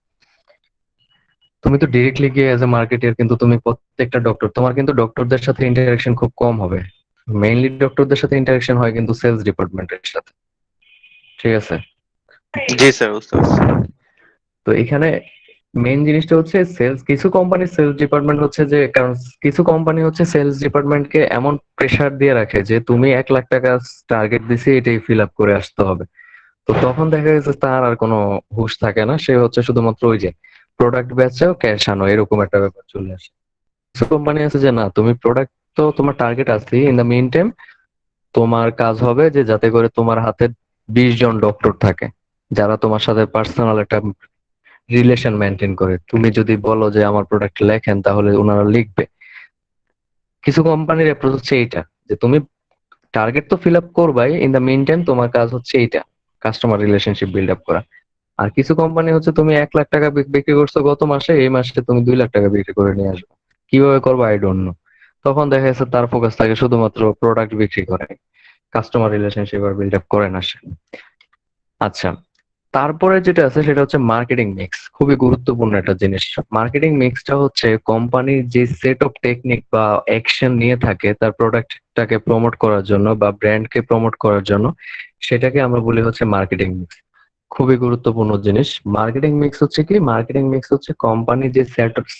[SPEAKER 2] তুমি তো ডিরেক্টলি গিয়ে এজ এ মার্কেটার, কিন্তু তুমি প্রত্যেকটা ডক্টর, তোমার কিন্তু ডক্টরদের সাথে ইন্টারাকশন খুব কম হবে, মেইনলি ডক্টরদের সাথে ইন্টারাকশন হয় কিন্তু সেলস ডিপার্টমেন্টের সাথে। ঠিক আছে।
[SPEAKER 1] জি স্যার, বুঝতে পারছি।
[SPEAKER 2] তো এখানে মেইন জিনিসটা হচ্ছে সেলস। কিছু কোম্পানির সেলস ডিপার্টমেন্ট হচ্ছে যে, কারণ কিছু কোম্পানি হচ্ছে সেলস ডিপার্টমেন্টকে এমন প্রেসার দিয়ে রাখে যে তুমি 1 লাখ টাকা টার্গেট দিছি, এটাই ফিল আপ করে আসতে হবে। তো তখন দেখা গেছে তার আর কোনো হুঁশ থাকে না, সে হচ্ছে শুধুমাত্র ওই যে প্রোডাক্ট বেচাও ক্যাশ আনো, এরকম একটা ব্যাপার চলে আসে। কিছু কোম্পানি আছে যে না, তুমি প্রোডাক্ট তো তোমার টার্গেট আছে, ইন দা মিন টাইম তোমার কাজ হবে যে যাতে করে তোমার হাতে 20 জন ডক্টর থাকে যারা তোমার সাথে পার্সোনাল একটা রিলেশন মেনটেন করে। তুমি যদি বলো যে আমার প্রোডাক্ট লেখেন, তাহলে ওনারা লিখবে। কিছু কোম্পানির অ্যাপ্রোচ হচ্ছে এইটা, যে তুমি টার্গেট তো ফিল আপ করবাই, ইন দা মিন টাইম তোমার কাজ হচ্ছে এইটা, কাস্টমার রিলেশনশিপ বিল্ড আপ করা। আর কিছু কোম্পানি হচ্ছে তুমি 1 লাখ টাকা বিক্রি করছো গত মাসে, এই মাসে তুমি 2 লাখ টাকা বিক্রি করে নিয়ে আসবে। কিভাবে করবো আই ডোন্ট নো। তখন দেখা যাচ্ছে তার ফোকাস থাকে শুধুমাত্র প্রোডাক্ট বিক্রি করে, কাস্টমার রিলেশনশিপ আর বিল্ড আপ করে না সে। আচ্ছা, তারপরে যেটা আছে সেটা হচ্ছে মার্কেটিং মিক্স। খুবই গুরুত্বপূর্ণ একটা জিনিস। মার্কেটিং মিক্সটা হচ্ছে কোম্পানির যে সেট অফ টেকনিক বা অ্যাকশন নিয়ে থাকে তার প্রোডাক্টটাকে প্রমোট করার জন্য বা ব্র্যান্ডকে প্রমোট করার জন্য, সেটাকে আমরা বলি হচ্ছে মার্কেটিং মিক্স। খুবই গুরুত্বপূর্ণ জিনিস। মার্কেটিং মিক্স হচ্ছে কি? মার্কেটিং মিক্স হচ্ছে কোম্পানি যে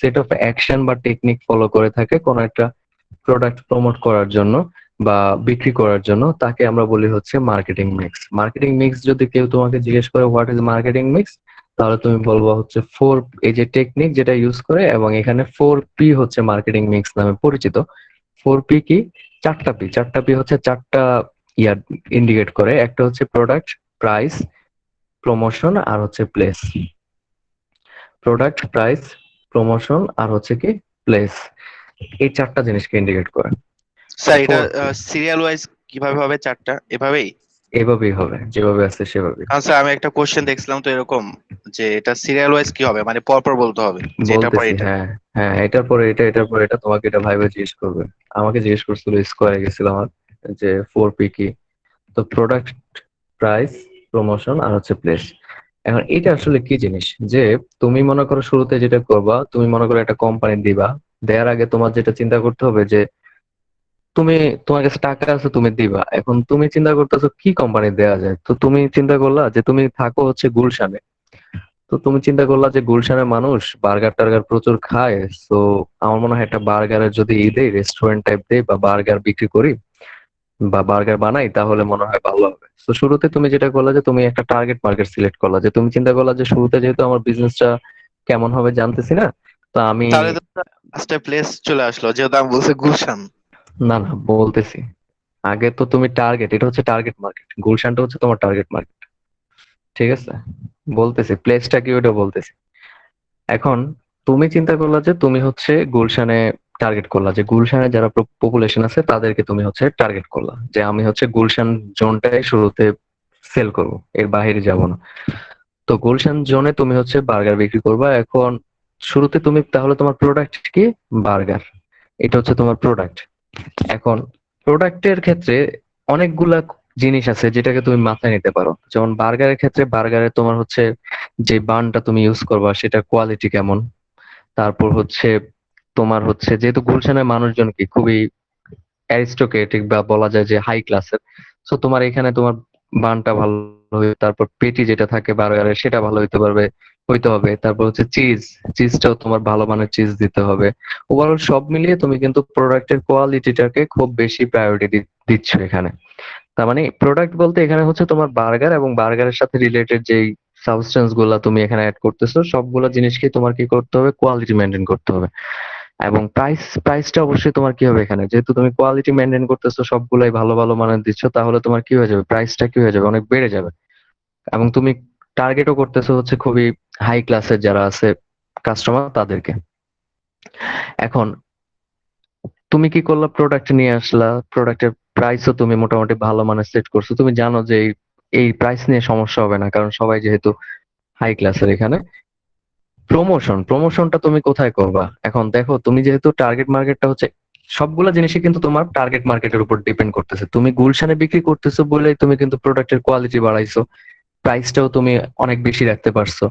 [SPEAKER 2] সেট অফ অ্যাকশন বা টেকনিক ফলো করে থাকে কোন একটা প্রোডাক্ট প্রমোট করার জন্য বা বিক্রি করার জন্য, তাকে আমরা বলি হচ্ছে মার্কেটিং মিক্স। মার্কেটিং মিক্স যদি কেউ তোমাকে জিজ্ঞেস করে হোয়াট ইজ মার্কেটিং মিক্স, তাহলে তুমি বলবো হচ্ছে এই যে টেকনিক যেটা ইউজ করে, এবং এখানে 4P হচ্ছে মার্কেটিং মিক্স নামে পরিচিত। 4P কি? 4টা পি। 4টা পি হচ্ছে 4টা ইয়ার ইন্ডিকেট করে। একটা হচ্ছে প্রোডাক্ট, প্রাইস, প্রমোশন আর হচ্ছে প্লেস। প্রোডাক্ট, প্রাইস, প্রমোশন আর হচ্ছে কি প্লেস। এই 4টা জিনিসকে ইন্ডিকেট করে।
[SPEAKER 1] স্যার এটা
[SPEAKER 2] 4P
[SPEAKER 1] সিরিয়াল ওয়াইজ কিভাবে হবে? চারটা এভাবেই?
[SPEAKER 2] এভাবেই হবে, যেভাবে আছে সেভাবেই।
[SPEAKER 1] কারণ স্যার আমি একটা কোশ্চেন দেখছিলাম তো এরকম, যে এটা সিরিয়াল ওয়াইজ কি হবে, মানে পরপর বলতে হবে যে এটার পর
[SPEAKER 2] বলতেছি,
[SPEAKER 1] এটা?
[SPEAKER 2] হ্যাঁ হ্যাঁ, এটার পরে এটা, এটার পরে এটা। তোমাকে এটা ভাইবা জিজ্ঞেস করবে। আমাকে জিজ্ঞেস করছিল, স্কোয়ারে গেছিলাম আমার, যে 4P কি। তো প্রোডাক্ট, প্রাইস, প্রমোশন আর হচ্ছে প্লেস। এখন এটা আসলে কি জিনিস, যে তুমি মনে করো শুরুতে যেটা করবা, তুমি মনে করো একটা কোম্পানি দিবা, দেওয়ার আগে তোমার যেটা চিন্তা করতে হবে যে তুমি, তোমার কাছে টাকা আছে, তুমি দিবা। এখন তুমি চিন্তা করতেছো কি কোম্পানি দেওয়া যায়। তো তুমি চিন্তা করলা যে তুমি থাকো হচ্ছে গুলশানে। তো তুমি চিন্তা করলা যে গুলশানের মানুষ বার্গার টার্গার প্রচুর খায়। তো আমার মনে হয় একটা বার্গারের যদি দেই, রেস্টুরেন্ট টাইপ দেই বা বার্গার বিক্রি করি বা বার্গার বানাই, তাহলে মনে হয় ভালো হবে। তো শুরুতে তুমি যেটা করলা যে তুমি একটা টার্গেট মার্কেট সিলেক্ট করলা, যে তুমি চিন্তা করলা যে শুরুতে যেহেতু আমার বিজনেসটা কেমন হবে জানতেছি না, তো আমি,
[SPEAKER 1] তাহলে তো ফার্স্টে প্লেস চলে আসলো যেহেতু আমি বলছি গুলশান।
[SPEAKER 2] না না বলতেছি, আগে তো তুমি টার্গেট, এটা হচ্ছে টার্গেট মার্কেট, গুলশানটা হচ্ছে তোমার টার্গেট মার্কেট। ঠিক আছে, বলতেছি প্লেসটা কি ওটা বলতেছি। এখন তুমি চিন্তা করলা যে তুমি হচ্ছে গুলশানে টার্গেট করলা, যে গুলশানে যারা পপুলেশন আছে তাদেরকে তুমি হচ্ছে টার্গেট করলা, যে আমি হচ্ছে গুলশান জোনটাই শুরুতে সেল করব, এর বাইরে যাব না। তো গুলশান জোনে তুমি হচ্ছে বার্গার বিক্রি করবা। এখন শুরুতে তুমি তাহলে তোমার প্রোডাক্ট কি? বার্গার। এটা হচ্ছে তোমার প্রোডাক্ট। এখন প্রোডাক্টের ক্ষেত্রে অনেকগুলা জিনিস আছে যেটাকে তুমি মাথায় নিতে পারো। যেমন বার্গারের ক্ষেত্রে, বার্গারে তোমার হচ্ছে যে বানটা তুমি ইউজ করবা সেটা কোয়ালিটি কেমন। তারপর হচ্ছে তোমার হচ্ছে, যেহেতু গুলশানের মানুষজন কি খুবই অ্যারিস্টোক্রেটিক বা বলা যায় যে হাই ক্লাসের, তো তোমার এখানে তোমার বানটা ভালো হইবে। তারপর পেটি যেটা থাকে বার্গারের সেটা ভালো হইতে হবে। তারপর হচ্ছে চিজটাও তোমার ভালো মানের চিজ দিতে হবে। ওভারঅল সব মিলিয়ে তুমি কিন্তু প্রোডাক্টের কোয়ালিটিটাকে খুব বেশি প্রায়োরিটি দিচ্ছ এখানে। তার মানে প্রোডাক্ট বলতে এখানে হচ্ছে তোমার বার্গার এবং বার্গারের সাথে রিলেটেড যেই সাবস্টেন্স গুলা তুমি এখানে অ্যাড করতেছো, সবগুলা জিনিসকে তোমার কি করতে হবে? কোয়ালিটি মেনটেন করতে হবে। এবং প্রাইসটা অবশ্যই তোমার কি হবে এখানে, যেহেতু তুমি কোয়ালিটি মেনটেন করতেছো, সবগুলাই ভালো ভালো মানের দিচ্ছ, তাহলে তোমার কি হয়ে যাবে? প্রাইসটা কি হয়ে যাবে? অনেক বেড়ে যাবে। এবং তুমি টার্গেটও করতেছো হচ্ছে খুবই হাই ক্লাসের যারা আছে কাস্টমার, তাদেরকে। এখন তুমি কি করলা? প্রোডাক্ট নিয়ে আসলা, প্রোডাক্টের প্রাইসও তুমি মোটামুটি ভালো মানের সেট করছো। তুমি জানো যে এই প্রাইস নিয়ে সমস্যা হবে না, কারণ সবাই যেহেতু হাই ক্লাসের। এখানে প্রমোশনটা তুমি কোথায় করবা? এখন দেখো, তুমি যেহেতু টার্গেট মার্কেটটা হচ্ছে, সবগুলা জিনিসই কিন্তু তোমার টার্গেট মার্কেটের উপর ডিপেন্ড করতেছে। তুমি গুলশানে বিক্রি করতেছো বলেই তুমি কিন্তু প্রোডাক্টের কোয়ালিটি বাড়াইছো, প্রাইসটাও তুমি অনেক বেশি রাখতে পারছো।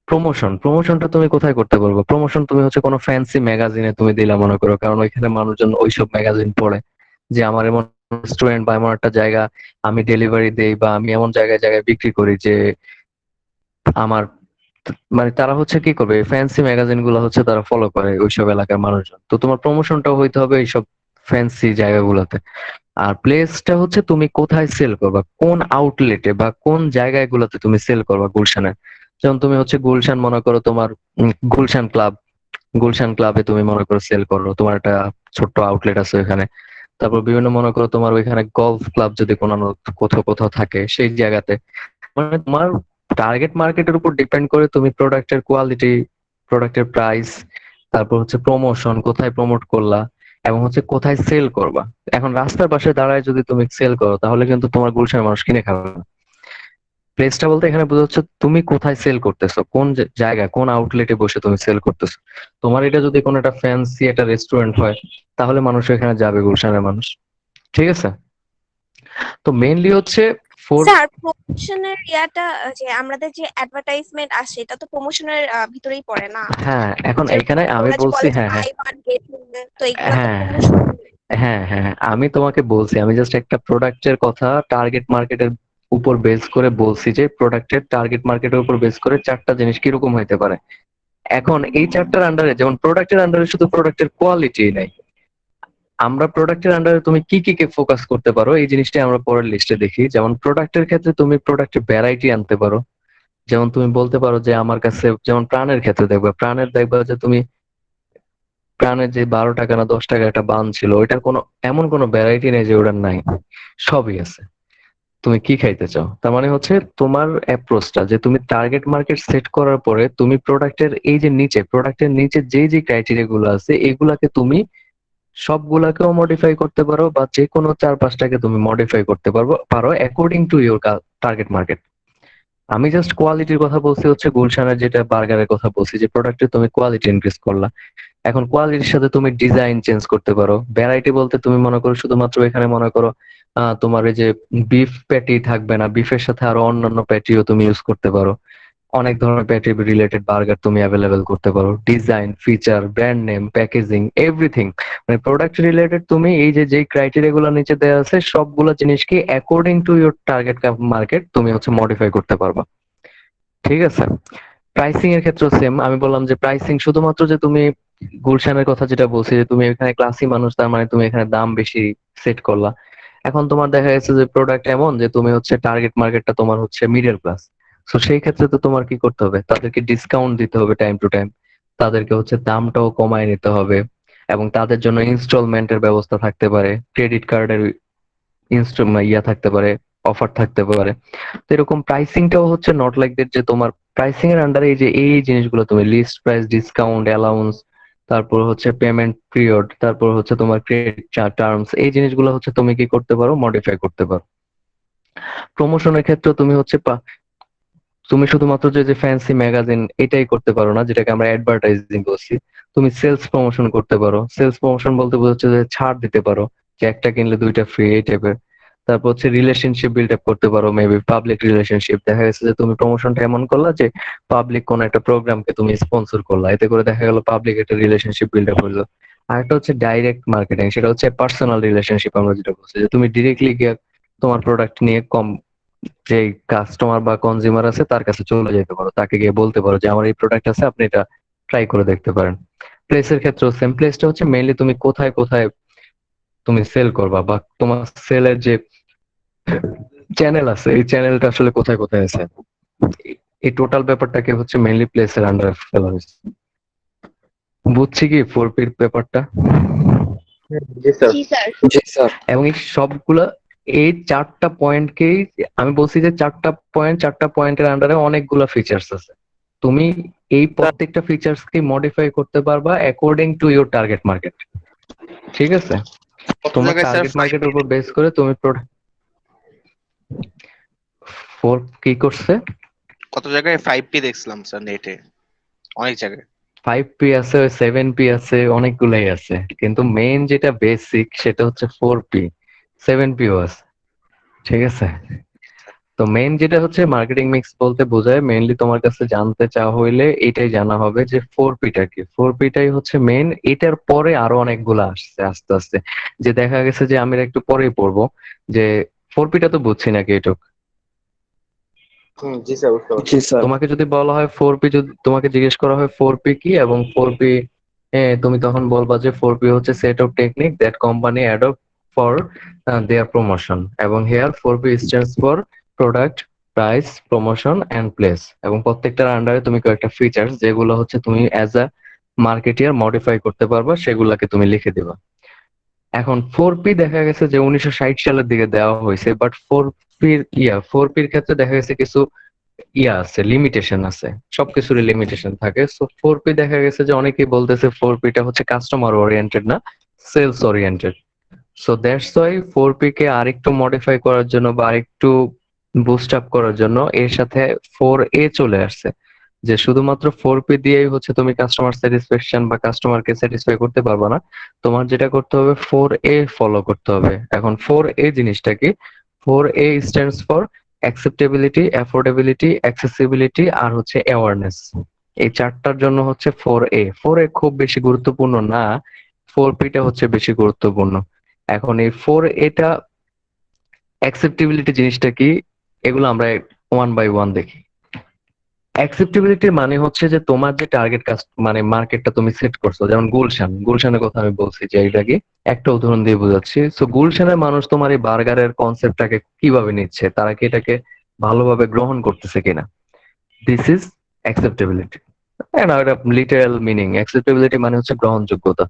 [SPEAKER 2] প্রমোশনটা তুমি কোথায় করতে পারবো? প্রমোশন তুমি হচ্ছে কোনো ফ্যান্সি ম্যাগাজিনে তুমি দিলা মনে করো, কারণ ওইখানে মানুষজন ওইসব ম্যাগাজিন পড়ে, যে আমার এমন রেস্টুরেন্ট বা এমন একটা জায়গা আমি ডেলিভারি দেই, বা আমি এমন জায়গায় জায়গায় বিক্রি করি যে আমার মানে তারা হচ্ছে কি করবে, ফ্যান্সি ম্যাগাজিন গুলো হচ্ছে তারা ফলো করে ওইসব এলাকার মানুষজন। তো তোমার প্রমোশনটাও হইতে হবে এইসব ফ্যান্সি জায়গাগুলোতে। আর প্লেসটা হচ্ছে তুমি কোথায় সেল করবা, কোন আউটলেটে বা কোন জায়গাগুলোতে তুমি সেল করবা গুলশানের। যেমন তুমি হচ্ছে গুলশান মনে করো তোমার গুলশান ক্লাব, গুলশান ক্লাবে তুমি মনে করো সেল করো, তোমার একটা ছোট্ট আউটলেট আছে ওখানে। তারপর বিভিন্ন মনে করো তোমার ওইখানে গলফ ক্লাব যদি কোনো কোথাও কোথাও থাকে সেই জায়গাতে। মানে তোমার টার্গেট মার্কেটের উপর ডিপেন্ড করে তুমি প্রোডাক্টের কোয়ালিটি, প্রোডাক্টের প্রাইস, তারপর হচ্ছে প্রমোশন কোথায় প্রমোট করলা, এবং হচ্ছে কোথায় সেল করবা। এখন রাস্তার পাশে দাঁড়ায় যদি তুমি সেল করো তাহলে কিন্তু তোমার গুলশানের মানুষ কিনে খাবে না। প্লেসটা বলতে এখানে বোঝা হচ্ছে তুমি কোথায় সেল করতেছো, কোন জায়গায় কোন আউটলেটে বসে তুমি সেল করতেছো। তোমার এটা যদি কোনো একটা ফ্যান্সি একটা রেস্টুরেন্ট হয় তাহলে মানুষ এখানে যাবে, গুলশানের মানুষ। ঠিক আছে। তো মেইনলি হচ্ছে ফোর।
[SPEAKER 6] স্যার প্রমোশনের ইয়াটা যে আমাদের যে অ্যাডভার্টাইজমেন্ট আসে এটা তো প্রমোশনের ভিতরেই পড়ে না?
[SPEAKER 2] হ্যাঁ, এখন
[SPEAKER 6] যেরকম
[SPEAKER 2] এইখানে আমি
[SPEAKER 6] ওরা যে
[SPEAKER 2] বলছি,
[SPEAKER 6] বলে যে
[SPEAKER 2] হ্যাঁ হ্যাঁ
[SPEAKER 6] বাই ওয়ান গেট ওয়ান, তো এগুলা তো
[SPEAKER 2] হ্যাঁ
[SPEAKER 6] প্রমোশন।
[SPEAKER 2] হ্যাঁ হ্যাঁ হ্যাঁ, আমি তোমাকে বলছি, আমি জাস্ট একটা প্রোডাক্টের কথা টার্গেট মার্কেটের উপর বেস করে বলছি যে প্রোডাক্টের টার্গেট মার্কেটের উপর বেস করে চারটা জিনিস কিরকম হইতে পারে। এখন এই চারটার আন্ডারে, যেমন প্রোডাক্টের আন্ডারে শুধু প্রোডাক্টের কোয়ালিটি নাই, আমরা প্রোডাক্টের আন্ডারে তুমি কি কি কে ফোকাস করতে পারো এই জিনিসটা আমরা পরের লিস্টে দেখি। যেমন প্রোডাক্টের ক্ষেত্রে তুমি প্রোডাক্টের ভ্যারাইটি আনতে পারো। যেমন তুমি বলতে পারো যে আমার কাছে, যেমন প্রাণের ক্ষেত্রে দেখবা, প্রাণের দেখবা যে তুমি প্রাণের যে 12 টাকা না 10 টাকা একটা বান ছিল, ওইটার কোনো এমন কোনো ভ্যারাইটি নেই যে ওটার নাই, সবই আছে। তুমি কি খাইতে চাও, তার মানে হচ্ছে তোমার অ্যাপ্রোচটা যে তুমি টার্গেট মার্কেট সেট করার পরে তুমি প্রোডাক্টের এই যে নিচে, প্রোডাক্টের নিচে যে যে ক্রাইটেরিয়া গুলো আছে এগুলাকে তুমি সবগুলাকেও মডিফাই করতে পারো, বা যে কোনো 4-5টাকে তুমি মডিফাই করতে পারো according to your target market. আমি জাস্ট কোয়ালিটির কথা বলছি হচ্ছে গুলশানের যেটা বার্গারের কথা বলছি, যে প্রোডাক্টের তুমি কোয়ালিটি ইনক্রিজ করলা। এখন কোয়ালিটির সাথে তুমি ডিজাইন চেঞ্জ করতে পারো। ভ্যারাইটি বলতে তুমি মনে করো শুধুমাত্র এখানে মনে করো তোমার এই যে বিফ প্যাটি থাকবে না, বিফের সাথে আরো অন্যান্য প্যাটিও তুমি ইউজ করতে পারো। অনেক ধরনের প্যাটি রিলেটেড বার্গার তুমি অ্যাভেলেবেল করতে পারো। Design, feature, brand name, packaging, everything, মানে প্রোডাক্ট রিলেটেড তুমি এই যে যে ক্রাইটেরিয়া গুলো নিচে দেওয়া আছে সবগুলো জিনিসকে according to your target market তুমি হচ্ছে মডিফাই করতে পারবা। ঠিক আছে। প্রাইসিং এর ক্ষেত্রে সেম, আমি বললাম যে প্রাইসিং শুধুমাত্র যে তুমি গুলশানের কথা যেটা বলছি যে তুমি এখানে ক্লাসি মানুষ তার মানে তুমি এখানে দাম বেশি সেট করলা। এখন তোমার দেখা গেছে যে প্রোডাক্ট এমন যে তুমি হচ্ছে টার্গেট মার্কেটটা তোমার হচ্ছে মিডল ক্লাস। তো সেই ক্ষেত্রে তো তোমার কি করতে হবে, তাদেরকে ডিসকাউন্ট দিতে হবে টাইম টু টাইম, তাদেরকে হচ্ছে দামটাও কমায় নিতে হবে, এবং তাদের জন্য ইনস্টলমেন্টের ব্যবস্থা থাকতে পারে, ক্রেডিট কার্ডের ইয়া থাকতে পারে, অফার থাকতে পারে। তো এরকম প্রাইসিংটাও হচ্ছে নট লাইক দ্যাট যে তোমার প্রাইসিং এর আন্ডারে এই যে এই জিনিসগুলো তুমি লিস্ট প্রাইস, ডিসকাউন্ট, অ্যালাউন্স, তারপর হচ্ছে পেমেন্ট পিরিয়ড, তারপর হচ্ছে তোমার ক্রেডিট টার্মস, এই জিনিসগুলো হচ্ছে তুমি কি করতে পারো, মডিফাই করতে পারো। প্রমোশনের ক্ষেত্রে তুমি হচ্ছে তুমি শুধুমাত্র যে ফ্যান্সি ম্যাগাজিন এটাই করতে পারো না, যেটাকে আমরা অ্যাডভার্টাইজিং বলছি। তুমি সেলস প্রমোশন করতে পারো। সেলস প্রমোশন বলতে বোঝাচ্ছে যে ছাড় দিতে পারো, যে একটা কিনলে দুইটা ফ্রি, এই টাইপের। তারপর হচ্ছে রিলেশনশিপ বিল্ড আপ করতে পারো, মেবি পাবলিক রিলেশনশিপ। দেখা গেছে যে তুমি প্রমোশনটা এমন করলা যে পাবলিক কোন একটা প্রোগ্রামকে তুমি স্পন্সর করলা, এতে করে দেখা গেল পাবলিক একটা রিলেশনশিপ বিল্ড আপ হলো। আর একটা হচ্ছে ডাইরেক্ট মার্কেটিং, সেটা হচ্ছে পার্সোনাল রিলেশনশিপ, আমরা যেটা বলছি যে তুমি ডিরেক্টলি গিয়ে তোমার প্রোডাক্ট নিয়ে যে কাস্টমার বা কনজিউমার আছে তার কাছে চলে যেতে পারো, তাকে গিয়ে বলতে পারো যে আমার এই প্রোডাক্ট আছে, আপনি এটা ট্রাই করে দেখতে পারেন। প্লেসের ক্ষেত্রেও সেম, প্লেসটা হচ্ছে মেইনলি তুমি কোথায় কোথায় তুমি সেল করবা, বা তোমার সেলের যে চ্যানেল আছে এই চ্যানেলটা আসলে কোথায় কোথায় আছে, এই টোটাল ব্যাপারটাকে হচ্ছে মেইনলি প্লেসের আন্ডারে ফেলা হয়েছে। বুঝছি কি 4P ব্যাপারটা?
[SPEAKER 3] জি স্যার।
[SPEAKER 6] জি স্যার।
[SPEAKER 3] জি স্যার।
[SPEAKER 2] এবং এই সবগুলা, এই চারটা পয়েন্টকেই আমি বলছি যে চারটা পয়েন্টের আন্ডারে অনেকগুলা ফিচার্স আছে। তুমি এই প্রত্যেকটা ফিচার্স কে মডিফাই করতে পারবা according to your target market. ঠিক আছে।
[SPEAKER 1] কত
[SPEAKER 2] তোমার
[SPEAKER 1] জায়গায় স্যার
[SPEAKER 2] টার্গেট মার্কেটের উপর বেস করে তুমি কি করছে,
[SPEAKER 1] কত জায়গায় 5P দেখছিলাম স্যার নেটে, অনেক জায়গায়।
[SPEAKER 2] 5P আছে, 7P আছে, অনেকগুলাই আছে, কিন্তু মেইন যেটা বেসিক সেটা হচ্ছে 4P, 7P ও আছে। ঠিক আছে। তো মেইন যেটা হচ্ছে মার্কেটিং মিক্স বলতে বোঝায়, মেইনলি তোমার কাছে জানতে চাওয়া হইলে এটাই জানা হবে যে 4P কি। 4P হচ্ছে মেইন, এটার পরে আরো অনেকগুলো আসছে আস্তে আস্তে, যে দেখা গেছে যে আমি একটু পরেই পড়বো যে 4P তো বুঝছি নাকি এটুক।
[SPEAKER 1] জি স্যার, বুঝতে পারছি।
[SPEAKER 3] জি স্যার।
[SPEAKER 2] তোমাকে যদি বলা হয় 4P, যদি তোমাকে জিজ্ঞেস করা হয় 4P কি এবং 4P, তুমি তখন বলবা যে 4P হচ্ছে set of technique that company adopt for their promotion, এবং here 4P stands for product, price, promotion and place. এবং প্রত্যেকটার আন্ডারে তুমি কয়েকটা ফিচার্স যেগুলো হচ্ছে তুমি অ্যাজ আ মার্কেটিয়ার মডিফাই করতে পারবা, সেগুলাকে তুমি লিখে দিবা। এখন 4P দেখা গেছে যে 1960 সালের দিকে দেওয়া হয়েছে, বাট 4Pর ক্ষেত্রে দেখা গেছে কিছু আছে, লিমিটেশন আছে, সবকিছুরই লিমিটেশন থাকে। সো 4P দেখা গেছে যে অনেকেই বলতেছে 4Pটা হচ্ছে কাস্টমার ওরিয়েন্টেড না, sales oriented. So that's why 4P কে আরেকটু মডিফাই করার জন্য বা আরেকটু বুস্ট আপ করার জন্য এর সাথে 4A চলে আসছে, যে শুধুমাত্র 4P দিয়েই হচ্ছে তুমি কাস্টমার স্যাটিসফ্যাকশন বা কাস্টমারকে স্যাটিসফাই করতে পারবে না। তোমার যেটা করতে হবে 4A ফলো করতে হবে। এখন 4A জিনিসটা কি? 4A stands for acceptability, affordability, accessibility আর হচ্ছে অ্যাওয়ারনেস। এই চারটার জন্য হচ্ছে 4A খুব বেশি গুরুত্বপূর্ণ না, 4Pটা হচ্ছে বেশি গুরুত্বপূর্ণ। এখন এই 4Aটা, অ্যাকসেপ্টেবিলিটি জিনিসটা কি, এগুলো আমরা ওয়ান বাই ওয়ান দেখি। অ্যাকসেপ্টেবিলিটির মানে হচ্ছে যে তোমার যে টার্গেট মানে মার্কেটটা তুমি সেট করছো, যেমন গুলশানের কথা আমি বলছি যে এটা কি, একটা উদাহরণ দিয়ে বোঝাচ্ছি। সো গুলশানের মানুষ তোমার এই বার্গারের কনসেপ্টটাকে কিভাবে নিচ্ছে, তারা কি এটাকে ভালোভাবে গ্রহণ করতেছে কিনা, দিস ইজ অ্যাকসেপ্টেবিলিটি। না, এটা লিটারাল মিনিং। অ্যাকসেপ্টেবিলিটি মানে হচ্ছে গ্রহণযোগ্যতা,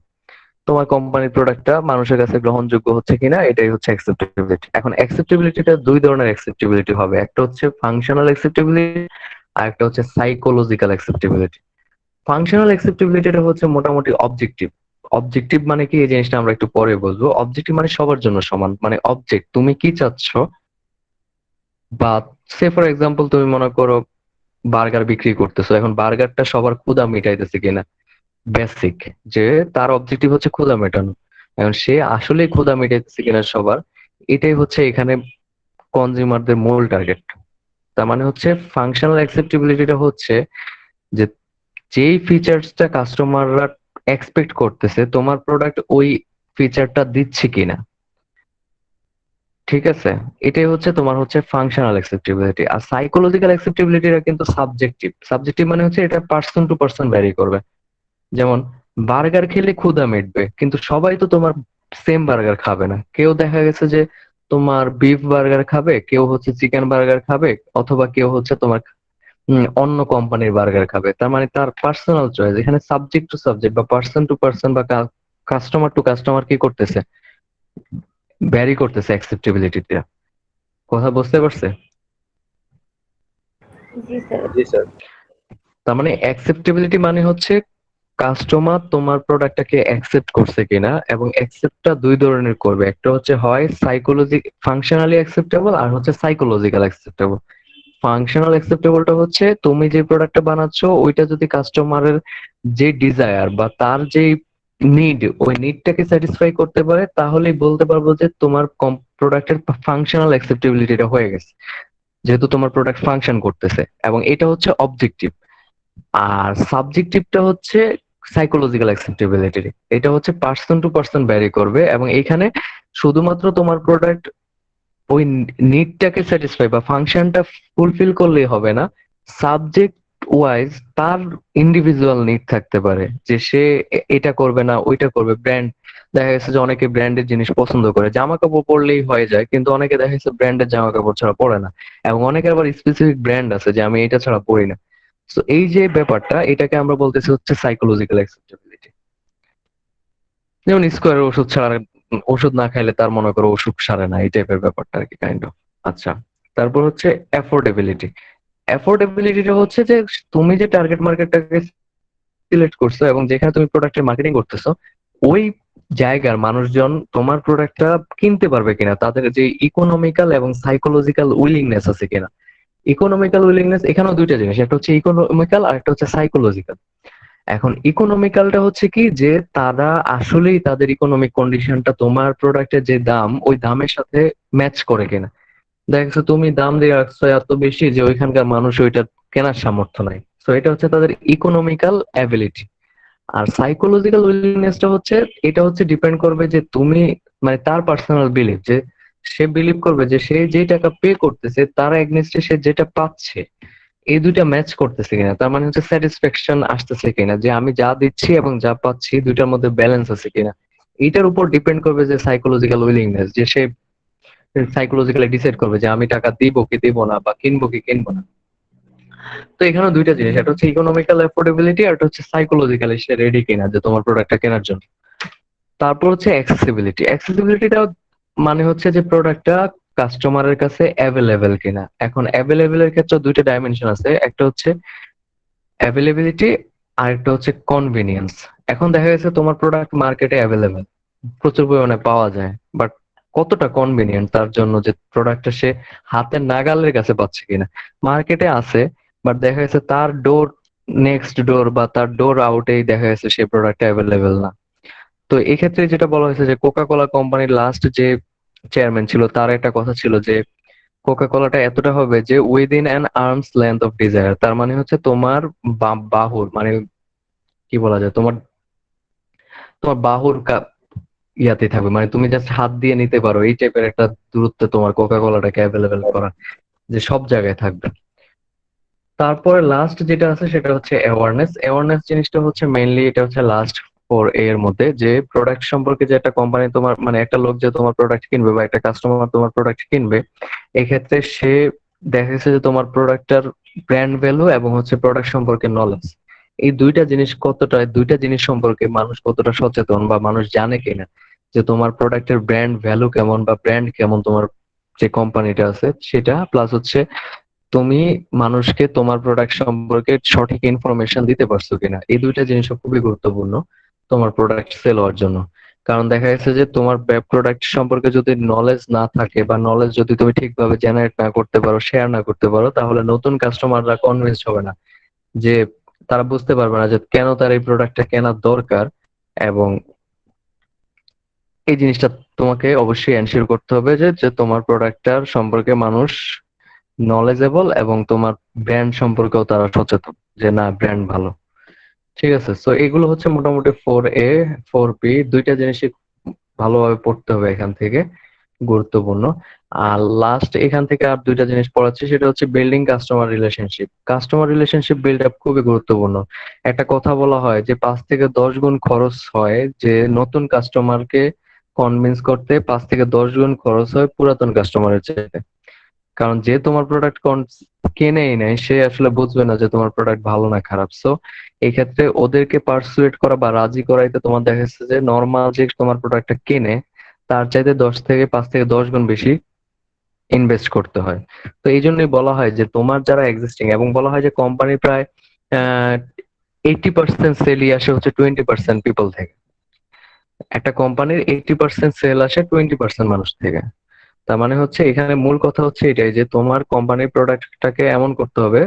[SPEAKER 2] তোমার কোম্পানির প্রোডাক্টটা মানুষের কাছে গ্রহণযোগ্য হচ্ছে কিনা, এটাই হচ্ছে অ্যাকসেপ্টেবিলিটি। এখন অ্যাকসেপ্টেবিলিটিটা দুই ধরনের অ্যাকসেপ্টেবিলিটি হবে, একটা হচ্ছে ফাংশনাল অ্যাকসেপ্টেবিলিটি আর একটা হচ্ছে সাইকোলজিক্যাল অ্যাকসেপ্টেবিলিটি। ফাংশনাল অ্যাকসেপ্টেবিলিটিটা হচ্ছে মোটামুটি অবজেক্টিভ। অবজেক্টিভ মানে কি, এই জিনিসটা আমরা একটু পরে বলবো। অবজেক্টিভ মানে সবার জন্য সমান, মানে অবজেক্ট তুমি কি চাচ্ছ, বা সে ফর এক্সাম্পল তুমি মনে করো বার্গার বিক্রি করতেছো, এখন বার্গারটা সবার ক্ষুধা মিটাইতেছে কিনা, বেসিক, যে তার অবজেক্টিভ হচ্ছে ক্ষুধা মেটানো। এখন সে আসলে ক্ষুধা মেটাইতেছে কিনা সবার, এটাই হচ্ছে এখানে কনজিউমারদের মূল টার্গেট। তার মানে হচ্ছে ফাংশনাল অ্যাকসেপ্টেবিলিটিটা হচ্ছে যে যেই ফিচার্সটা কাস্টমাররা এক্সপেক্ট করতেছে তোমার প্রোডাক্ট ওই ফিচারটা দিচ্ছে কিনা, ঠিক আছে? এটাই হচ্ছে তোমার হচ্ছে ফাংশনাল অ্যাকসেপ্টেবিলিটি। আর সাইকোলজিক্যাল অ্যাকসেপ্টেবিলিটিটা কিন্তু সাবজেক্টিভ। সাবজেক্টিভ মানে হচ্ছে এটা পার্সন টু পার্সন ভ্যারি করবে। যেমন বার্গার খেলে ক্ষুধা মিটবে, কিন্তু সবাই তো তোমার সেম বার্গার খাবে না। কেউ দেখা গেছে যে তোমার বিফ বার্গার খাবে, কেউ হচ্ছে চিকেন বার্গার খাবে, অথবা কেউ হচ্ছে তোমার অন্য কোম্পানির বার্গার খাবে। তার মানে তার পার্সোনাল চয়েস। এখানে সাবজেক্ট টু সাবজেক্ট বা পার্সন টু পার্সন বা কাস্টমার টু কাস্টমার কি করতেছে, ভ্যারি করতেছে অ্যাকসেপ্টেবিলিটিটা। কথা বুঝতে পারছে?
[SPEAKER 1] জি স্যার।
[SPEAKER 2] তার মানে অ্যাকসেপ্টেবিলিটি মানে হচ্ছে কাস্টমার তোমার প্রোডাক্টটাকে অ্যাকসেপ্ট করছে কিনা, এবং অ্যাকসেপ্টটা দুই ধরনের করবে, একটা হচ্ছে হয় ফাংশনালি অ্যাকসেপ্টেবল আর হচ্ছে সাইকোলজিক্যাল অ্যাকসেপ্টেবল। ফাংশনাল অ্যাকসেপ্টেবলটা হচ্ছে তুমি যে প্রোডাক্টটা বানাচ্ছো ওইটা যদি কাস্টমারের যে ডিজায়ার বা তার যে নিড, ওই নিডটাকে স্যাটিসফাই করতে পারে, তাহলেই বলতে পারবো যে তোমার প্রোডাক্টের ফাংশনাল অ্যাকসেপ্টেবিলিটিটা হয়ে গেছে, যেহেতু তোমার প্রোডাক্ট ফাংশন করতেছে। এবং এটা হচ্ছে অবজেক্টিভ। আর সাবজেক্টিভটা হচ্ছে সাইকোলজিক্যাল অ্যাকসেপ্টেবিলিটি। এটা হচ্ছে পার্সন টু পার্সন ভ্যারি করবে, এবং এখানে শুধুমাত্র তোমার প্রোডাক্ট ওই নিডটাকে স্যাটিসফাই বা ফাংশনটা ফুলফিল করলেই হবে না, সাবজেক্ট ওয়াইজ তার ইন্ডিভিজুয়াল নিড থাকতে পারে, যে সে এটা করবে না ওইটা করবে। ব্র্যান্ড, দেখা গেছে যে অনেকে ব্র্যান্ডের জিনিস পছন্দ করে, জামা কাপড় পরলেই হয়ে যায়, কিন্তু অনেকে দেখা গেছে ব্র্যান্ডের জামা কাপড় ছাড়া পরে না। এবং অনেকের আবার স্পেসিফিক ব্র্যান্ড আছে যে আমি এটা ছাড়া পরি না। তো এই যে ব্যাপারটা, এটাকে আমরা বলতেছি হচ্ছে সাইকোলজিক্যাল অ্যাকসেপ্টেবিলিটি। যেমন স্কোয়ারের ওষুধ ছাড়া, ওষুধ না খাইলে তার মনে করো অসুখ সারে না, এই টাইপের ব্যাপারটা আর কি, কাইন্ড অফ। আচ্ছা, তারপর হচ্ছে অ্যাফোর্ডেবিলিটি। অ্যাফোর্ডেবিলিটিটা হচ্ছে যে তুমি যে টার্গেট মার্কেটটাকে সিলেক্ট করছো এবং যেখানে তুমি প্রোডাক্টের মার্কেটিং করতেছো, ওই জায়গার মানুষজন তোমার প্রোডাক্টটা কিনতে পারবে কিনা, তাদের যে ইকোনমিক্যাল এবং সাইকোলজিক্যাল উইলিংনেস আছে কিনা। ইকোনমিক্যাল উইলিংনেস এখানেও দুইটা জিনিস, একটা হচ্ছে ইকোনমিক্যাল আর একটা হচ্ছে সাইকোলজিক্যাল। এখন ইকোনমিক্যালটা হচ্ছে কি, যে তারা আসলেই তাদের ইকোনমিক কন্ডিশনটা তোমার প্রোডাক্টের যে দাম ওই দামের সাথে ম্যাচ করে কিনা। দেখছো তুমি দাম দিয়ে রাখছো এত বেশি যে ওইখানকার মানুষ ওইটা কেনার সামর্থ্য নাই। তো এটা হচ্ছে তাদের ইকোনমিক্যাল অ্যাবিলিটি। আর সাইকোলজিক্যাল উইলিংনেসটা হচ্ছে, এটা হচ্ছে ডিপেন্ড করবে যে তুমি, মানে তার পার্সোনাল বিলিফ, যে সে বিলিভ করবে যে সে যে টাকা পে করতেছে তার এগনেস্টে সে যেটা পাচ্ছে এই দুইটা ম্যাচ করতেছে কিনা, তার মানে হচ্ছে স্যাটিসফ্যাকশন আসতেছে কিনা, যে আমি যা দিচ্ছি এবং যা পাচ্ছি দুইটার মধ্যে ব্যালেন্স আছে কিনা। এইটার উপর ডিপেন্ড করবে যে সাইকোলজিক্যাল উইলিংনেস, যে সে সাইকোলজিক্যালি ডিসাইড করবে যে আমি টাকা দিব কি দিব না, বা কিনবো কি কিনবো না। তো এখানে দুইটা জিনিস, একটা হচ্ছে ইকোনমিক্যাল অ্যাফোর্ডেবিলিটি, আর একটা হচ্ছে সাইকোলজিক্যালি সে রেডি কিনা যে তোমার প্রোডাক্টটা কেনার জন্য। তারপর হচ্ছে অ্যাক্সেসিবিলিটি। অ্যাক্সেসিবিলিটিটা মানে হচ্ছে যে প্রোডাক্টটা কাস্টমারের কাছে অ্যাভেলেবেল কিনা। এখন অ্যাভেলেবেল এর ক্ষেত্রে দুইটা ডাইমেনশন আছে, একটা হচ্ছে অ্যাভেলেবিলিটি আর একটা হচ্ছে কনভিনিয়েন্স। এখন দেখা গেছে তোমার প্রোডাক্ট মার্কেটে অ্যাভেলেবেল, প্রচুর পরিমাণে পাওয়া যায়, বাট কতটা কনভিনিয়েন্ট তার জন্য যে প্রোডাক্টটা সে হাতের নাগালের কাছে পাচ্ছে কিনা। মার্কেটে আছে, বাট দেখা গেছে তার ডোর নেক্সট ডোর বা তার ডোর আউটেই দেখা গেছে সেই প্রোডাক্ট অ্যাভেলেবেল না। তো এই ক্ষেত্রে যেটা বলা হয়েছে যে কোকা কোলা কোম্পানির লাস্ট যে চেয়ারম্যান ছিল তার একটা কথা ছিল যে কোকা কোলাটা এতটা হবে যে within an arms length of desire. তার মানে হচ্ছে তোমার বাহুর মানে কি বলা যায়, তোমার তোমার বাহুর ইয়াতে থাকবে, মানে তুমি জাস্ট হাত দিয়ে নিতে পারো এই টাইপের একটা দূরত্বে তোমার কোকা কোলাটাকে অ্যাভেলেবেল করা, যে সব জায়গায় থাকবে। তারপরে লাস্ট যেটা আছে সেটা হচ্ছে অ্যাওয়ারনেস। অ্যাওয়ারনেস জিনিসটা হচ্ছে মেইনলি এটা হচ্ছে লাস্ট ফোর এর মধ্যে, যে প্রোডাক্ট সম্পর্কে যে একটা কোম্পানি তোমার মানে একটা লোক যে তোমার প্রোডাক্ট কিনবে বা একটা কাস্টমার তোমার প্রোডাক্ট কিনবে, এক্ষেত্রে সে দেখা গেছে যে তোমার প্রোডাক্টটার ব্র্যান্ড ভ্যালু এবং হচ্ছে প্রোডাক্ট সম্পর্কে নলেজ, এই দুইটা জিনিস কতটা, দুইটা জিনিস সম্পর্কে মানুষ কতটা সচেতন বা মানুষ জানে কিনা, যে তোমার প্রোডাক্টের ব্র্যান্ড ভ্যালু কেমন বা ব্র্যান্ড কেমন তোমার যে কোম্পানিটা আছে সেটা, প্লাস হচ্ছে তুমি মানুষকে তোমার প্রোডাক্ট সম্পর্কে সঠিক ইনফরমেশন দিতে পারছো কিনা। এই দুইটা জিনিস খুবই গুরুত্বপূর্ণ তোমার প্রোডাক্ট সেল হওয়ার জন্য। কারণ দেখা যাচ্ছে যে তোমার প্রোডাক্ট সম্পর্কে যদি নলেজ না থাকে বা নলেজ যদি তুমি ঠিকভাবে জেনারেট না করতে পারো, শেয়ার না করতে পারো, তাহলে নতুন কাস্টমাররা কনভিন্স হবে না, যে তারা বুঝতে পারবে না যে কেন তার এই প্রোডাক্টটা কেনার দরকার। এবং এই জিনিসটা তোমাকে অবশ্যই এনশিওর করতে হবে যে যে তোমার প্রোডাক্টটার সম্পর্কে মানুষ নলেজেবল এবং তোমার ব্র্যান্ড সম্পর্কেও তারা সচেতন যে না ব্র্যান্ড ভালো। ঠিক আছে, তো এগুলো হচ্ছে মোটামুটি 4A 4B, দুইটা জিনিসই ভালোভাবে পড়তে হবে এখান থেকে, গুরুত্বপূর্ণ। আর লাস্ট এখান থেকে আর দুইটা জিনিস পড়াচ্ছি, সেটা হচ্ছে building customer relationship. Customer relationship build up খুবই গুরুত্বপূর্ণ। একটা কথা বলা হয় যে 5 থেকে 10 গুণ খরচ হয় যে নতুন কাস্টমারকে কনভিন্স করতে, 5 থেকে 10 গুণ খরচ হয় পুরাতন কাস্টমারের চাইতে। কারণ যে তোমার প্রোডাক্ট কেনেই নাই সে আসলে বুঝবে না যে তোমার প্রোডাক্ট ভালো না খারাপ। সো এই ক্ষেত্রে ওদেরকে পার্সুয়েট করা বা রাজি করাইতে তোমার দেখা যাচ্ছে যে নর্মাল যে তোমার প্রোডাক্টটা কেনে তার চাইতে 5 থেকে 10 গুণ বেশি ইনভেস্ট করতে হয়। তো এই জন্যই বলা হয় যে তোমার যারা এক্সিস্টিং, এবং বলা হয় যে কোম্পানি প্রায় 80% সেলই আসে হচ্ছে 20% পিপল থেকে। একটা কোম্পানির 80% সেল আসে 20% মানুষ থেকে। তার মানে হচ্ছে এখানে মূল কথা হচ্ছে এটাই যে তোমার কোম্পানির প্রোডাক্টটাকে এমন করতে হবে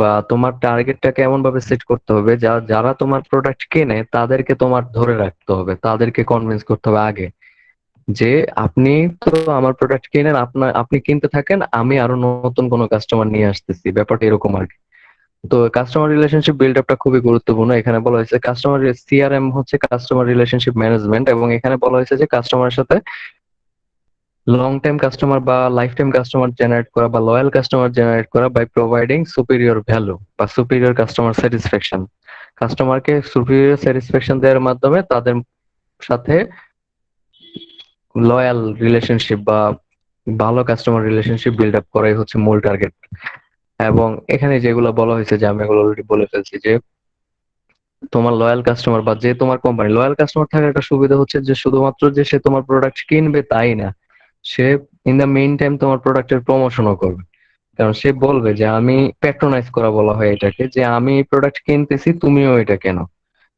[SPEAKER 2] বা তোমার টার্গেটটাকে এমন ভাবে সেট করতে হবে যারা তোমার প্রোডাক্ট কেনে তাদেরকে তোমার ধরে রাখতে হবে, তাদেরকে কনভিন্স করতে হবে আগে যে আপনি তো আমার প্রোডাক্ট কেনেন, আপনি কিনতে থাকেন, আমি আরো নতুন কোনো কাস্টমার নিয়ে আসতেছি, ব্যাপারটা এরকম আর কি। তো কাস্টমার রিলেশনশিপ বিল্ড আপটা খুবই গুরুত্বপূর্ণ। এখানে বলা হয়েছে কাস্টমার CRM হচ্ছে কাস্টমার রিলেশনশিপ ম্যানেজমেন্ট, এবং এখানে বলা হয়েছে যে কাস্টমারের সাথে লং টাইম কাস্টমার বা লাইফ টাইম কাস্টমার জেনারেট করা বা লয়াল কাস্টমার জেনারেট করা বাই প্রোভাইডিং সুপিরিয়র ভ্যালু বা সুপিরিয়র কাস্টমার স্যাটিসফ্যাকশন। কাস্টমারকে সুপিরিয়র স্যাটিসফ্যাকশন দেওয়ার মাধ্যমে তাদের সাথে লয়াল রিলেশনশিপ বা ভালো কাস্টমার রিলেশনশিপ বিল্ড আপ করাই হচ্ছে মূল টার্গেট। এবং এখানে যেগুলো বলা হয়েছে যে আমি এগুলো অলরেডি বলে ফেলছি, যে তোমার লয়াল কাস্টমার বা যে তোমার কোম্পানি লয়াল কাস্টমার থাকার একটা সুবিধা হচ্ছে যে শুধুমাত্র যে সে তোমার প্রোডাক্ট কিনবে তাই না, say in the main time তোমার প্রোডাক্টের প্রমোশনও করবে। কারণ সে বলবে যে আমি প্যাট্রোনাইজ করা বলা হয় এটাকে, যে আমি এই প্রোডাক্ট কিনতেছি তুমিও এটা কেনো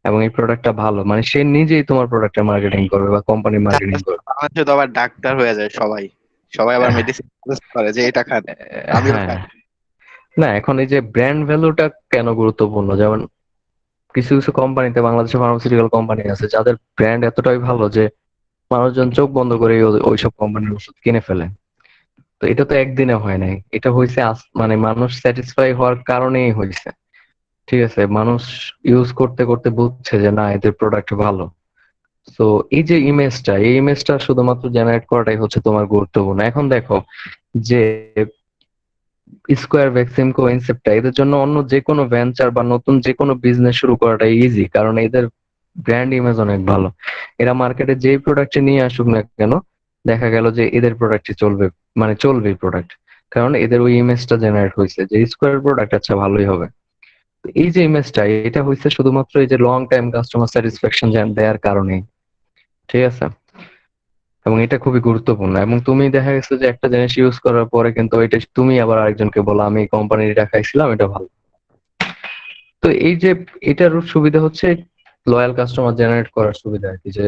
[SPEAKER 2] এবং এই প্রোডাক্টটা ভালো, মানে সে নিজেই তোমার প্রোডাক্টের মার্কেটিং করবে বা কোম্পানি মার্কেটিং করবে।
[SPEAKER 1] বাংলাদেশে তো আবার ডাক্তার হয়ে যায় সবাই, সবাই আবার মেডিসিন করে যে এটা খান, আমিও
[SPEAKER 2] হ্যাঁ,
[SPEAKER 1] খাই।
[SPEAKER 2] না এখন এই যে ব্র্যান্ড ভ্যালুটা কেন গুরুত্বপূর্ণ, যেমন কিছু কিছু কোম্পানিতে বাংলাদেশে ফার্মাসিউটিক্যাল কোম্পানি আছে যাদের ব্র্যান্ড এতটাই ভালো যে মানুষজন চোখ বন্ধ করে ওইসব কোম্পানির ওষুধ কিনে ফেলে। তো এটা তো একদিনে হয় নাই, এটা হয়েছে মানে মানুষ স্যাটিসফাই হওয়ার কারণেই হয়েছে। ঠিক আছে, মানুষ ইউজ করতে করতে বুঝছে যে না এদের প্রোডাক্ট ভালো, তো এই ইমেজটা শুধুমাত্র জেনারেট করাটাই হচ্ছে তোমার গুরুত্বপূর্ণ। এখন দেখো যে স্কোয়ার, ভ্যাক্সিমকো, ইনসেপ্টা এদের জন্য অন্য যে কোনো ভেঞ্চার বা নতুন যে কোনো বিজনেস শুরু করাটা ইজি, কারণ এদের ব্র্যান্ড ইমেজ অনেক ভালো। এরা মার্কেটে যেই প্রোডাক্ট নিয়ে আসুক না কেন, দেখা গেল যে এদের প্রোডাক্টই চলবে, মানে চলবে প্রোডাক্ট, কারণ এদের ওই ইমেজটা জেনারেট হয়েছে যে স্কোয়ার প্রোডাক্ট আচ্ছা ভালোই হবে। তো এই যে ইমেজটা, এটা হয়েছে শুধুমাত্র এই যে লং টাইম কাস্টমার স্যাটিসফ্যাকশন দেওয়ার কারণে, ঠিক আছে? এবং এটা খুবই গুরুত্বপূর্ণ। এবং তুমি দেখা গেছে যে একটা জিনিস ইউজ করার পরে কিন্তু এটা তুমি আবার আরেকজনকে বলো আমি এই কোম্পানির এটা খাইছিলাম, এটা ভালো। তো এই যে এটার সুবিধা হচ্ছে লয়াল কাস্টমার জেনারেট করার সুবিধা আর কি, যে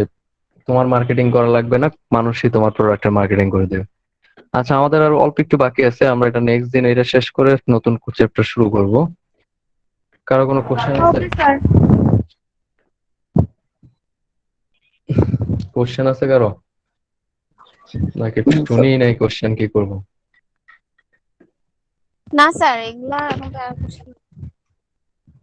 [SPEAKER 2] তোমার মার্কেটিং করা লাগবে না, মানুষই তোমার প্রোডাক্টের মার্কেটিং করে দেবে। আচ্ছা, আমাদের আর অল্প একটু বাকি আছে, আমরা এটা নেক্সট দিন এটা শেষ করে নতুন চ্যাপ্টার শুরু করব। কারো কোনো কোশ্চেন আছে?
[SPEAKER 6] Okay sir.
[SPEAKER 2] কোশ্চেন আছে কারো? নাকি
[SPEAKER 3] স্যার,
[SPEAKER 2] শুনি নাই কোশ্চেন, কি করবো?
[SPEAKER 6] না স্যার, এগুলা আমাদের আর question